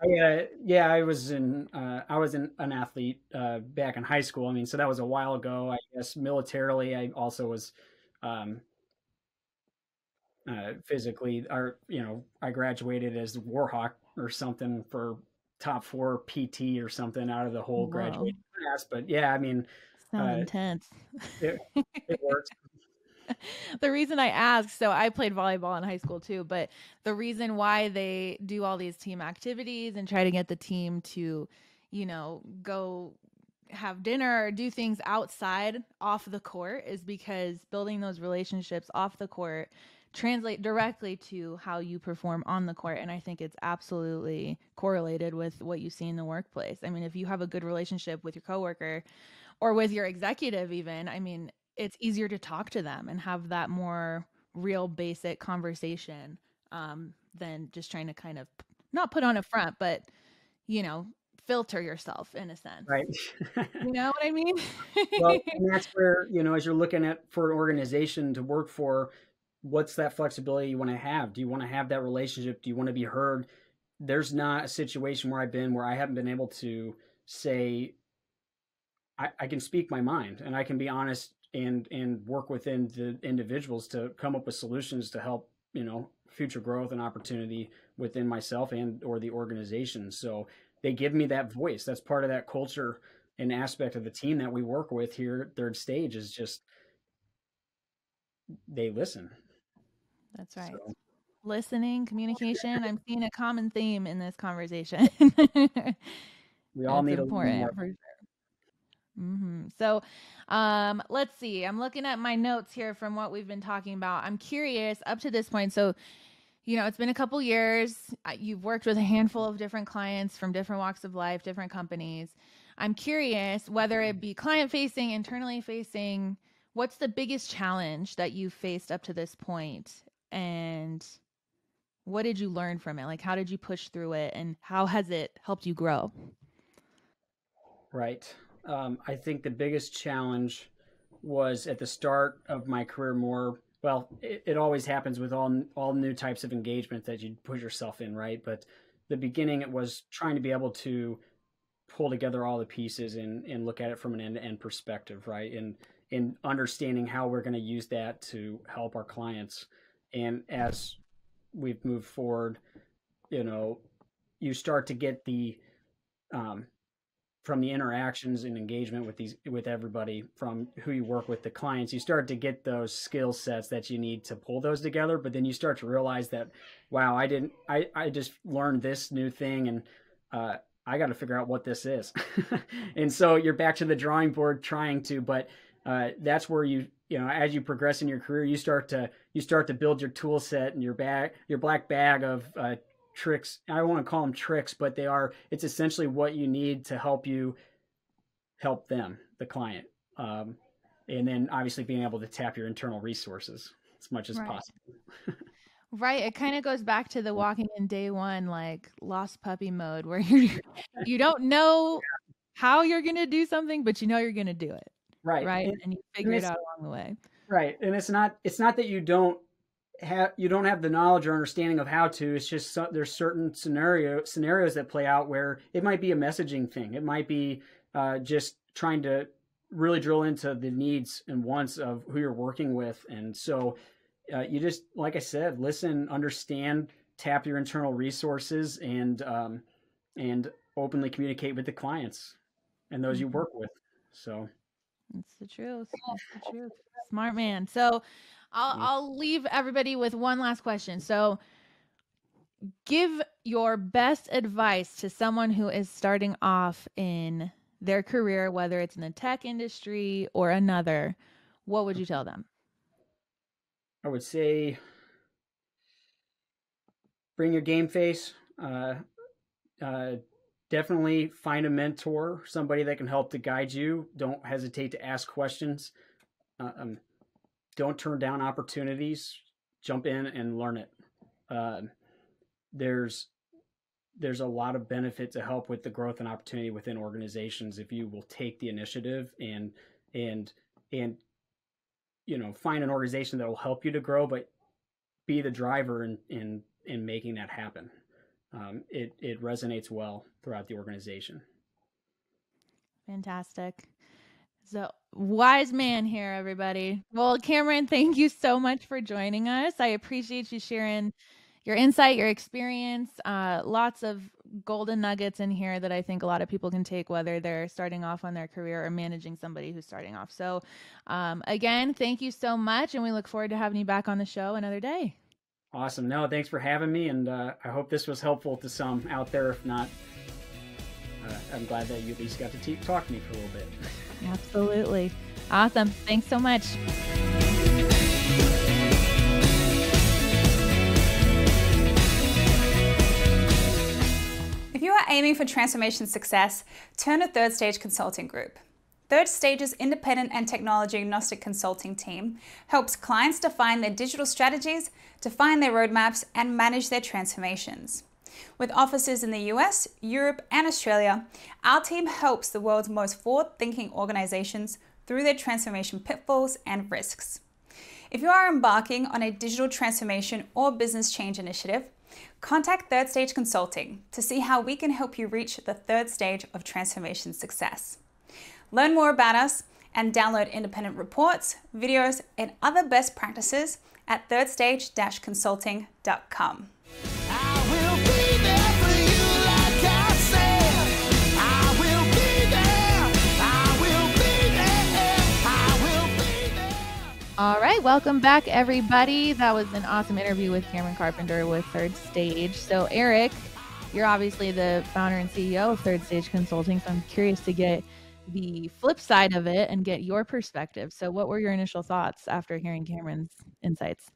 I was an athlete back in high school. I mean, so that was a while ago. I guess militarily, I also was physically, I graduated as the Warhawk or something for top 4 PT or something out of the whole graduating class. But yeah, I mean, sounds intense. It works. The reason I asked, so I played volleyball in high school too, but the reason why they do all these team activities and try to get the team to, go have dinner or do things outside off the court is because building those relationships off the court translate directly to how you perform on the court. And I think it's absolutely correlated with what you see in the workplace. I mean, if you have a good relationship with your coworker or with your executive even, I mean, it's easier to talk to them and have that more real basic conversation than just trying to kind of not put on a front, but, filter yourself in a sense. Right. You know what I mean? Well, and that's where, as you're looking at for an organization to work for, what's that flexibility you want to have? Do you want to have that relationship? Do you want to be heard? There's not a situation where I've been where I haven't been able to say, I can speak my mind and I can be honest and work within the individuals to come up with solutions to help, future growth and opportunity within myself and or the organization. So they give me that voice. That's part of that culture and aspect of the team that we work with here at Third Stage, is just they listen. That's right. So. Listening, communication. I'm seeing a common theme in this conversation. We all need important more. for sure. Mm-hmm. So let's see. I'm looking at my notes here from what we've been talking about. I'm curious up to this point. So, it's been a couple years. You've worked with a handful of different clients from different walks of life, different companies. I'm curious whether it be client facing, internally facing, what's the biggest challenge that you've faced up to this point? And what did you learn from it? Like, how did you push through it? And how has it helped you grow? Right. I think the biggest challenge was at the start of my career it always happens with all new types of engagement that you put yourself in, right? But the beginning, it was trying to be able to pull together all the pieces and look at it from an end-to-end perspective, right? And understanding how we're going to use that to help our clients. And as we've moved forward, you start to get the from the interactions and engagement with everybody, from who you work with, the clients, you start to get those skill sets that you need to pull those together. But then you start to realize that, wow, I just learned this new thing, and I got to figure out what this is. And so you're back to the drawing board trying to, but that's where you as you progress in your career, you start to build your tool set and your black bag of tricks. I don't want to call them tricks, but it's essentially what you need to help you help them, the client. And then obviously being able to tap your internal resources as much as possible. Right. It kind of goes back to the walking in day one, like lost puppy mode, where you don't know how you're going to do something, but you know you're going to do it. Right. Right. And you figure it out along the way. Right. And it's not that you don't have the knowledge or understanding of how to. It's just there's certain scenarios that play out where it might be a messaging thing. It might be just trying to really drill into the needs and wants of who you're working with. And so you just, like I said, listen, understand, tap your internal resources, and openly communicate with the clients and those you work with. So that's the truth. That's the truth. Smart man. So I'll leave everybody with one last question. So give your best advice to someone who is starting off in their career, whether it's in the tech industry or another. What would you tell them? I would say bring your game face. Definitely find a mentor, somebody that can help to guide you. Don't hesitate to ask questions. Don't turn down opportunities. Jump in and learn it. There's a lot of benefit to help with the growth and opportunity within organizations if you will take the initiative and find an organization that will help you to grow, but be the driver in making that happen. It resonates well throughout the organization. Fantastic. So wise man here, everybody. Well, Kameron, thank you so much for joining us. I appreciate you sharing your insight, your experience, lots of golden nuggets in here that I think a lot of people can take, whether they're starting off on their career or managing somebody who's starting off. So again, thank you so much. And we look forward to having you back on the show another day. Awesome. No, thanks for having me. And I hope this was helpful to some out there. If not, I'm glad that you at least got to talk to me for a little bit. Absolutely. Awesome. Thanks so much. If you are aiming for transformation success, turn to Third Stage Consulting Group. Third Stage's independent and technology agnostic consulting team helps clients define their digital strategies, define their roadmaps, and manage their transformations. With offices in the US, Europe, and Australia, our team helps the world's most forward-thinking organizations through their transformation pitfalls and risks. If you are embarking on a digital transformation or business change initiative, contact Third Stage Consulting to see how we can help you reach the third stage of transformation success. Learn more about us and download independent reports, videos, and other best practices at thirdstage-consulting.com. All right, welcome back, everybody. That was an awesome interview with Kameron Carpenter with Third Stage. So, Eric, you're obviously the founder and CEO of Third Stage Consulting, so I'm curious to get the flip side of it and get your perspective. So what were your initial thoughts after hearing Kameron's insights?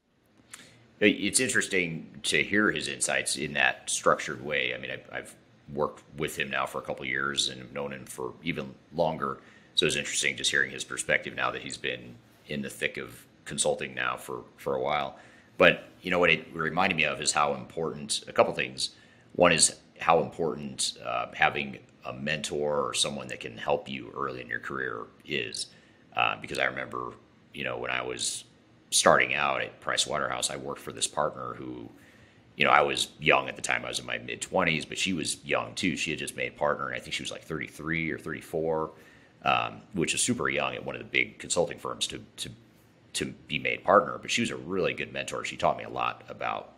It's interesting to hear his insights in that structured way. I mean, I've worked with him now for a couple of years and have known him for even longer. So it's interesting just hearing his perspective now that he's been in the thick of consulting now for a while. But you know what it reminded me of is how important a couple things. One is how important having a mentor or someone that can help you early in your career is. Because I remember, when I was starting out at Pricewaterhouse, I worked for this partner who, I was young at the time. I was in my mid-20s, but she was young too. She had just made partner, and I think she was like 33 or 34, which is super young at one of the big consulting firms to be made partner. But she was a really good mentor. She taught me a lot about,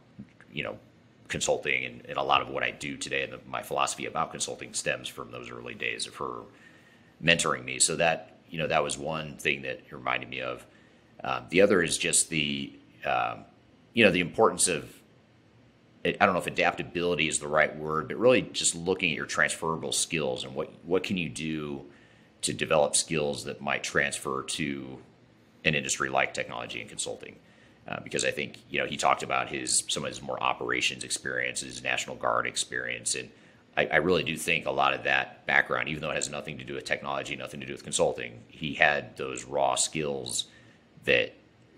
consulting, and a lot of what I do today and my philosophy about consulting stems from those early days of her mentoring me. So that, that was one thing that reminded me of. The other is just the importance of, I don't know if adaptability is the right word, but really just looking at your transferable skills and what can you do to develop skills that might transfer to an industry like technology and consulting. Because I think, he talked about some of his more operations experience, his National Guard experience. And I really do think a lot of that background, even though it has nothing to do with technology, nothing to do with consulting, he had those raw skills that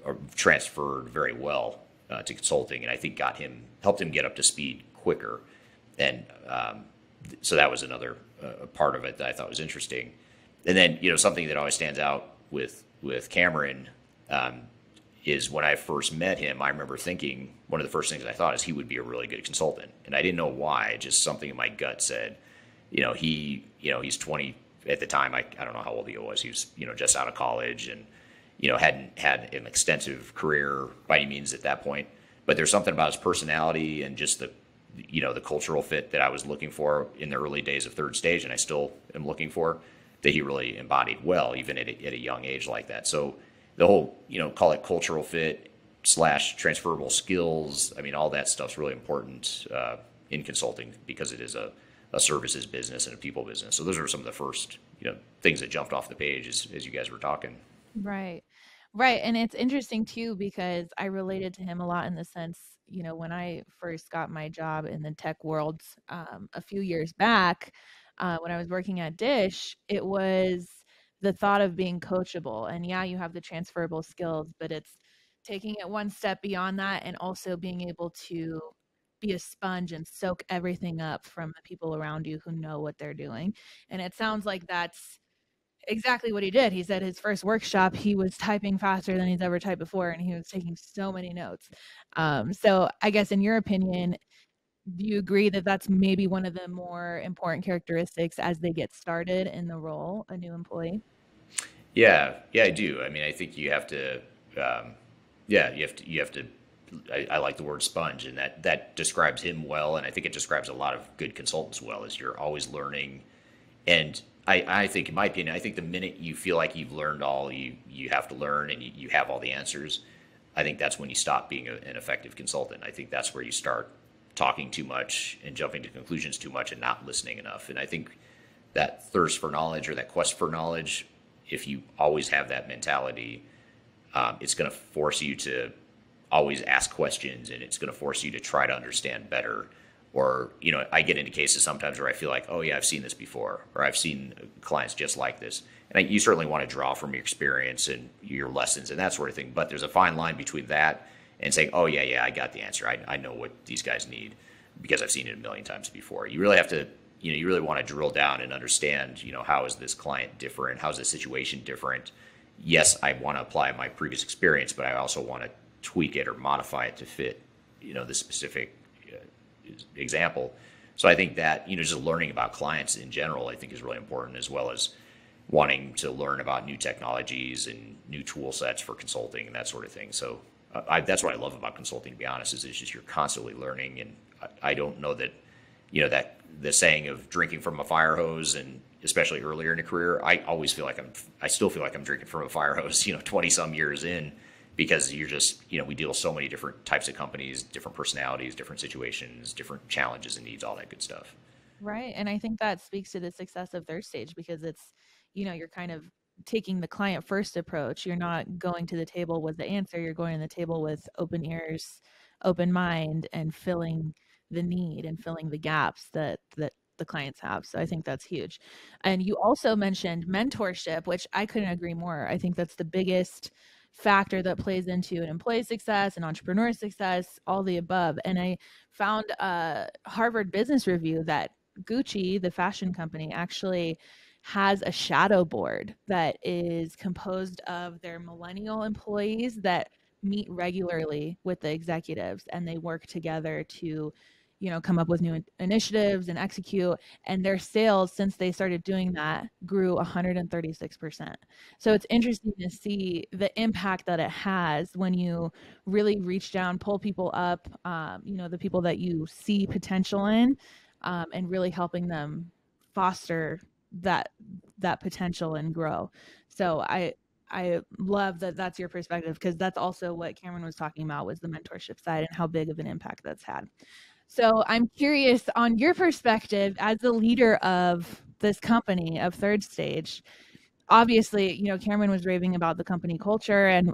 are transferred very well to consulting. And I think helped him get up to speed quicker. And so that was another part of it that I thought was interesting. And then, something that always stands out with Cameron is when I first met him, I remember thinking one of the first things I thought is he would be a really good consultant. And I didn't know why, just something in my gut said, he's 20 at the time. I don't know how old he was. He was, just out of college and, hadn't had an extensive career by any means at that point. But there's something about his personality and just the cultural fit that I was looking for in the early days of Third Stage, and I still am looking for, that he really embodied well, even at a young age like that. So the whole, call it cultural fit / transferable skills. I mean, all that stuff's really important in consulting because it is a services business and a people business. So those are some of the first, things that jumped off the page as you guys were talking. Right. Right. And it's interesting too, because I related to him a lot in the sense, when I first got my job in the tech world a few years back, when I was working at Dish, it was the thought of being coachable. And yeah, you have the transferable skills, but it's taking it one step beyond that and also being able to be a sponge and soak everything up from the people around you who know what they're doing. And it sounds like that's exactly what he did. He said his first workshop, he was typing faster than he's ever typed before, and he was taking so many notes. So I guess in your opinion, do you agree that that's maybe one of the more important characteristics as they get started in the role, a new employee? Yeah, I do. I mean, I think you have to, I like the word sponge, and that describes him well. And I think it describes a lot of good consultants well, is you're always learning. And I think, in my opinion, I think the minute you feel like you've learned all you have to learn and you have all the answers, I think that's when you stop being an effective consultant. I think that's where you start talking too much and jumping to conclusions too much and not listening enough. And I think that thirst for knowledge or that quest for knowledge, if you always have that mentality, it's going to force you to always ask questions, and it's going to force you to try to understand better. Or, I get into cases sometimes where I feel like, oh yeah, I've seen this before, or I've seen clients just like this. And you certainly want to draw from your experience and your lessons and that sort of thing. But there's a fine line between that and saying, oh yeah, I got the answer. I know what these guys need because I've seen it a million times before. You really have to, you really want to drill down and understand, how is this client different? How's this situation different? Yes, I want to apply my previous experience, but I also want to tweak it or modify it to fit, the specific example. So I think that, just learning about clients in general, I think is really important, as well as wanting to learn about new technologies and new tool sets for consulting and that sort of thing. So that's what I love about consulting, to be honest, is it's just you're constantly learning. And I don't know that, that the saying of drinking from a fire hose, and especially earlier in a career, I still feel like I'm drinking from a fire hose, 20 some years in, because you're just, we deal with so many different types of companies, different personalities, different situations, different challenges and needs, all that good stuff. Right. And I think that speaks to the success of Third Stage, because it's, you're kind of taking the client first approach. You're not going to the table with the answer. You're going to the table with open ears, open mind, and filling the need and filling the gaps that the clients have. So I think that's huge. And you also mentioned mentorship, which I couldn't agree more. I think that's the biggest factor that plays into an employee success and entrepreneur success, all the above. And I found a Harvard Business Review that Gucci, the fashion company, actually has a shadow board that is composed of their millennial employees that meet regularly with the executives, and they work together to come up with new initiatives and execute. And their sales, since they started doing that, grew 136%. So it's interesting to see the impact that it has when you really reach down, pull people up, the people that you see potential in, and really helping them foster that potential and grow. So I love that that's your perspective, because that's also what Cameron was talking about, was the mentorship side and how big of an impact that's had. So I'm curious, on your perspective as the leader of this company, of Third Stage, obviously, Cameron was raving about the company culture and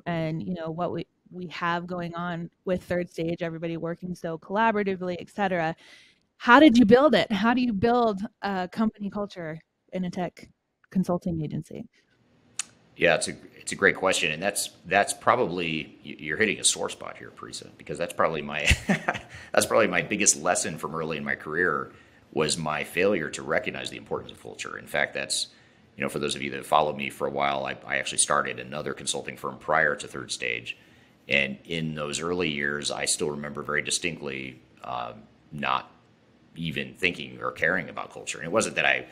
what we have going on with Third Stage, everybody working so collaboratively, et cetera. How did you build it? How do you build a company culture in a tech consulting agency? Yeah, it's a great question, and that's probably, you're hitting a sore spot here, Paresa, because that's probably my that's probably my biggest lesson from early in my career was my failure to recognize the importance of culture. In fact, that's, for those of you that followed me for a while, I actually started another consulting firm prior to Third Stage, and in those early years, I still remember very distinctly not even thinking or caring about culture. And it wasn't that I,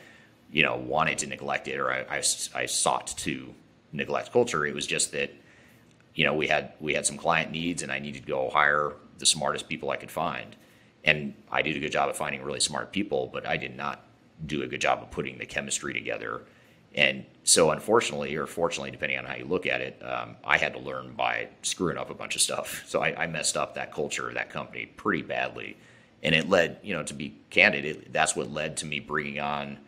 wanted to neglect it or I sought to neglect culture. It was just that, we had some client needs and I needed to go hire the smartest people I could find. And I did a good job of finding really smart people, but I did not do a good job of putting the chemistry together. And so unfortunately, or fortunately, depending on how you look at it, I had to learn by screwing up a bunch of stuff. So I messed up that culture, that company pretty badly. And it led, to be candid, that's what led to me bringing on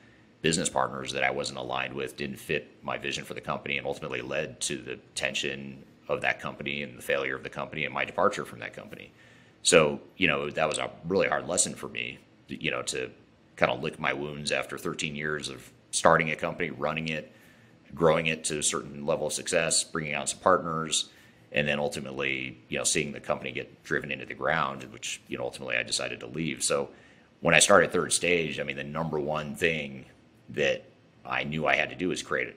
business partners that I wasn't aligned with, didn't fit my vision for the company, and ultimately led to the tension of that company and the failure of the company and my departure from that company. So, that was a really hard lesson for me, to kind of lick my wounds after 13 years of starting a company, running it, growing it to a certain level of success, bringing on some partners, and then ultimately, seeing the company get driven into the ground, which, ultimately I decided to leave. So when I started Third Stage, the number one thing that I knew I had to do is create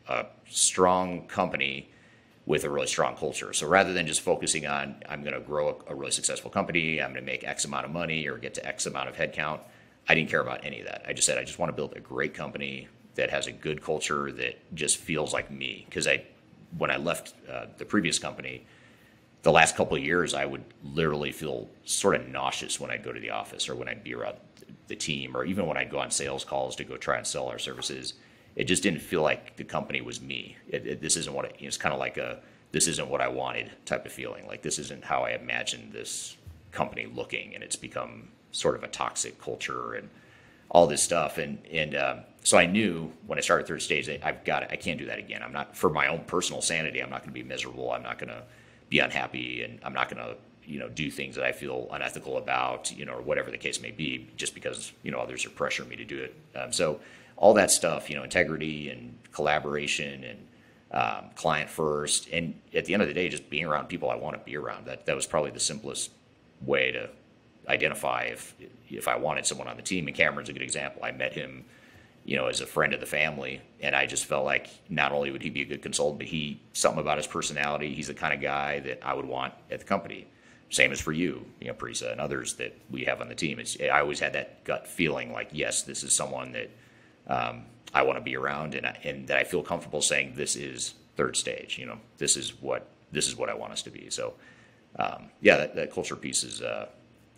a strong company with a really strong culture. So rather than just focusing on, I'm going to grow a really successful company, I'm going to make X amount of money or get to X amount of headcount, I didn't care about any of that. I just said, I just want to build a great company that has a good culture that just feels like me. Because when I left the previous company, the last couple of years, I would literally feel sort of nauseous when I'd go to the office or when I'd be around the team, or even when I'd go on sales calls to go try and sell our services. It just didn't feel like the company was me. This isn't what it's kind of like this isn't what I wanted type of feeling. Like, this isn't how I imagined this company looking, and it's become sort of a toxic culture and all this stuff. And so I knew when I started Third Stage that I can't do that again. I'm not, for my own personal sanity, I'm not going to be miserable. I'm not going to be unhappy, and I'm not going to, do things that I feel unethical about, or whatever the case may be, just because, others are pressuring me to do it. So all that stuff, integrity and collaboration and client first. And at the end of the day, just being around people I want to be around. That was probably the simplest way to identify if I wanted someone on the team. And Cameron's a good example. I met him, as a friend of the family, and I just felt like not only would he be a good consultant, but something about his personality, he's the kind of guy that I would want at the company. Same as for you, Paresa, and others that we have on the team. I always had that gut feeling like, yes, this is someone that I want to be around, and that I feel comfortable saying this is Third Stage. This is what I want us to be. So, that culture piece is.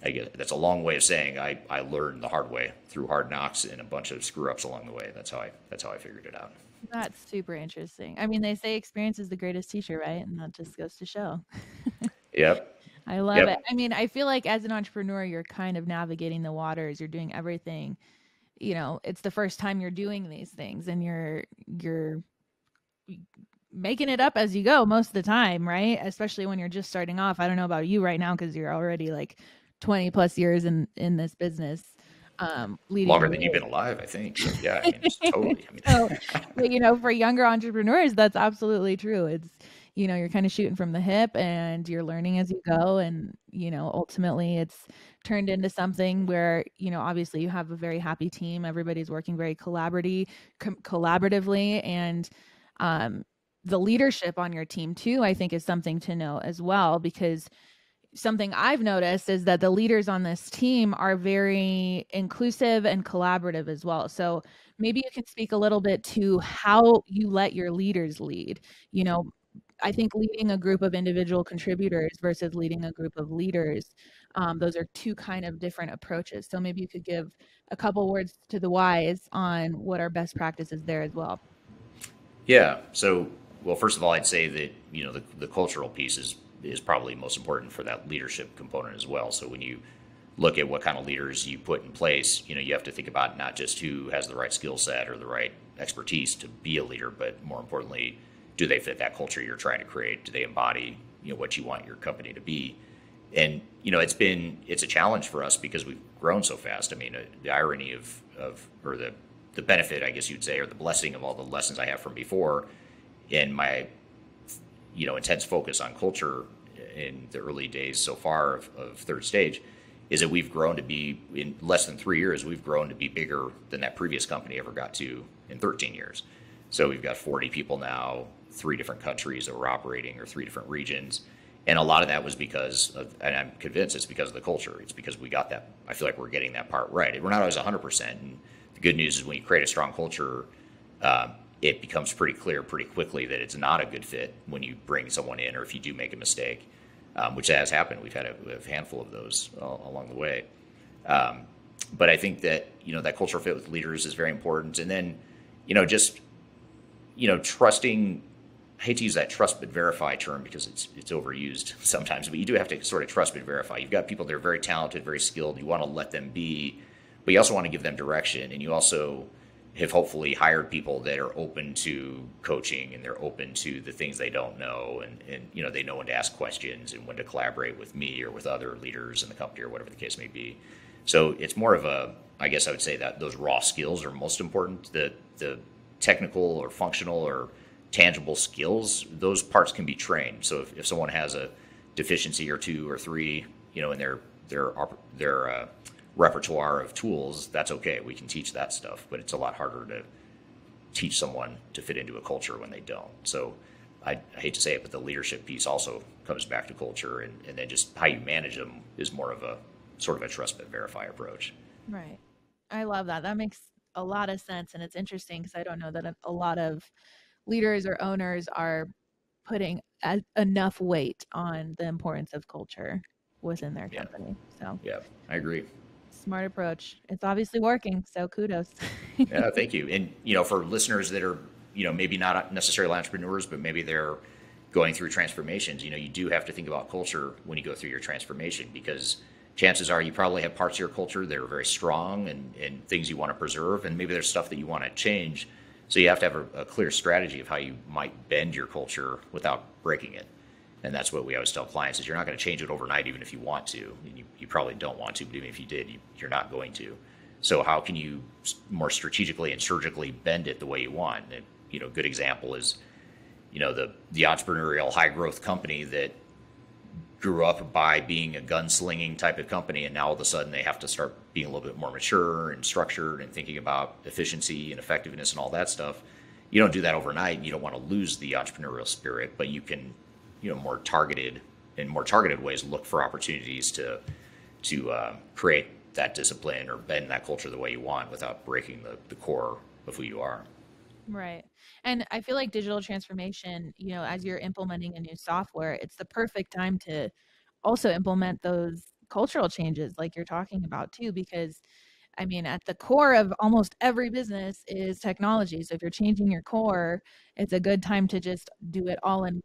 I guess that's a long way of saying I learned the hard way through hard knocks and a bunch of screw ups along the way. That's how I figured it out. That's super interesting. They say experience is the greatest teacher, right? And that just goes to show. Yep. I love it. I feel like as an entrepreneur, you're kind of navigating the waters. You're doing everything. It's the first time you're doing these things, and you're making it up as you go most of the time, right? Especially when you're just starting off. I don't know about you right now, because you're already like 20 plus years in this business. Longer than you've been alive, I think. So, yeah, totally. But, for younger entrepreneurs, that's absolutely true. It's, you're kind of shooting from the hip, and you're learning as you go. And, ultimately it's turned into something where, obviously you have a very happy team. Everybody's working very collaboratively, and the leadership on your team too, I think, is something to know as well, because something I've noticed is that the leaders on this team are very inclusive and collaborative as well. So maybe you can speak a little bit to how you let your leaders lead. I think leading a group of individual contributors versus leading a group of leaders, those are two kind of different approaches. So maybe you could give a couple words to the wise on what are best practices there as well. Yeah. So, well, first of all, I'd say that, the cultural piece is probably most important for that leadership component as well. So when you look at what kind of leaders you put in place, you have to think about not just who has the right skill set or the right expertise to be a leader, but more importantly, do they fit that culture you're trying to create? Do they embody, what you want your company to be? And, it's a challenge for us because we've grown so fast. I mean, the irony or the benefit, I guess you'd say, or the blessing of all the lessons I have from before in my, intense focus on culture in the early days so far of third stage is that we've grown to be, in less than 3 years, we've grown to be bigger than that previous company ever got to in 13 years. So we've got 40 people now, 3 different countries that we're operating, or 3 different regions. And a lot of that was because of, and I'm convinced it's because of the culture. It's because we got that. I feel like we're getting that part right. We're not always 100%. And the good news is when you create a strong culture, it becomes pretty clear pretty quickly that it's not a good fit when you bring someone in, or if you do make a mistake, which has happened. We've had a handful of those along the way. But I think that, that cultural fit with leaders is very important. And then, trusting, I hate to use that trust but verify term because it's overused sometimes, but you do have to sort of trust but verify. You've got people that are very talented, very skilled. You want to let them be, but you also want to give them direction. And you also have hopefully hired people that are open to coaching, and they're open to the things they don't know. And they know when to ask questions and when to collaborate with me or with other leaders in the company or whatever the case may be. So it's more of I guess I would say that those raw skills are most important. The technical or functional or tangible skills, those parts can be trained. So if someone has a deficiency or 2 or 3, in their repertoire of tools, that's okay. We can teach that stuff, but it's a lot harder to teach someone to fit into a culture when they don't. So I hate to say it, but the leadership piece also comes back to culture, and then just how you manage them is more of a sort of a trust but verify approach. Right. I love that. That makes a lot of sense. And it's interesting because I don't know that a lot of leaders or owners are putting enough weight on the importance of culture within their company. So yeah, I agree. Smart approach. It's obviously working. So kudos. Yeah, thank you. And, for listeners that are, maybe not necessarily entrepreneurs, but maybe they're going through transformations, you do have to think about culture when you go through your transformation, because chances are you probably have parts of your culture that are very strong and things you want to preserve. And maybe there's stuff that you want to change. So you have to have a clear strategy of how you might bend your culture without breaking it. And that's what we always tell clients is you're not going to change it overnight, even if you want to. And you probably don't want to, but even if you did, you're not going to. So how can you more strategically and surgically bend it the way you want? And, a good example is, the entrepreneurial high growth company that grew up by being a gunslinging type of company, and now all of a sudden they have to start being a little bit more mature and structured and thinking about efficiency and effectiveness and all that stuff. You don't do that overnight, and you don't want to lose the entrepreneurial spirit, but you can, more targeted ways look for opportunities to create that discipline or bend that culture the way you want without breaking the core of who you are. Right. And I feel like digital transformation, as you're implementing a new software, it's the perfect time to also implement those cultural changes like you're talking about too, because I mean, at the core of almost every business is technology. So if you're changing your core, it's a good time to just do it all in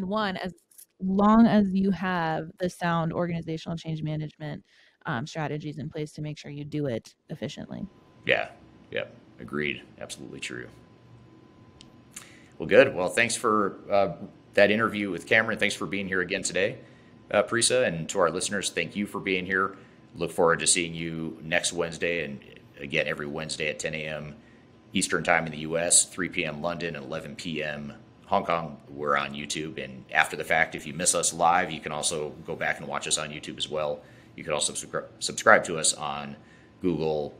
one, as long as you have the sound organizational change management strategies in place to make sure you do it efficiently. Yeah. Agreed. Absolutely true. Well, good. Well, thanks for that interview with Kameron. Thanks for being here again today, Paresa. And to our listeners, thank you for being here. Look forward to seeing you next Wednesday, and again, every Wednesday at 10 a.m. Eastern Time in the U.S., 3 p.m. London, and 11 p.m. Hong Kong. We're on YouTube. And after the fact, if you miss us live, you can also go back and watch us on YouTube as well. You can also subscribe to us on Google,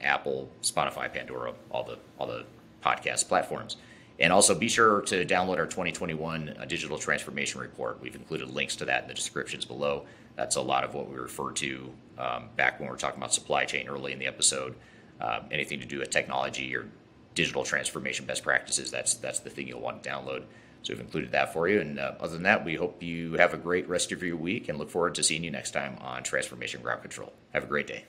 Apple, Spotify, Pandora, all the podcast platforms. And also be sure to download our 2021 digital transformation report. We've included links to that in the descriptions below. That's a lot of what we referred to back when we were talking about supply chain early in the episode. Anything to do with technology or digital transformation best practices, that's the thing you'll want to download. So we've included that for you. And other than that, we hope you have a great rest of your week and look forward to seeing you next time on Transformation Ground Control. Have a great day.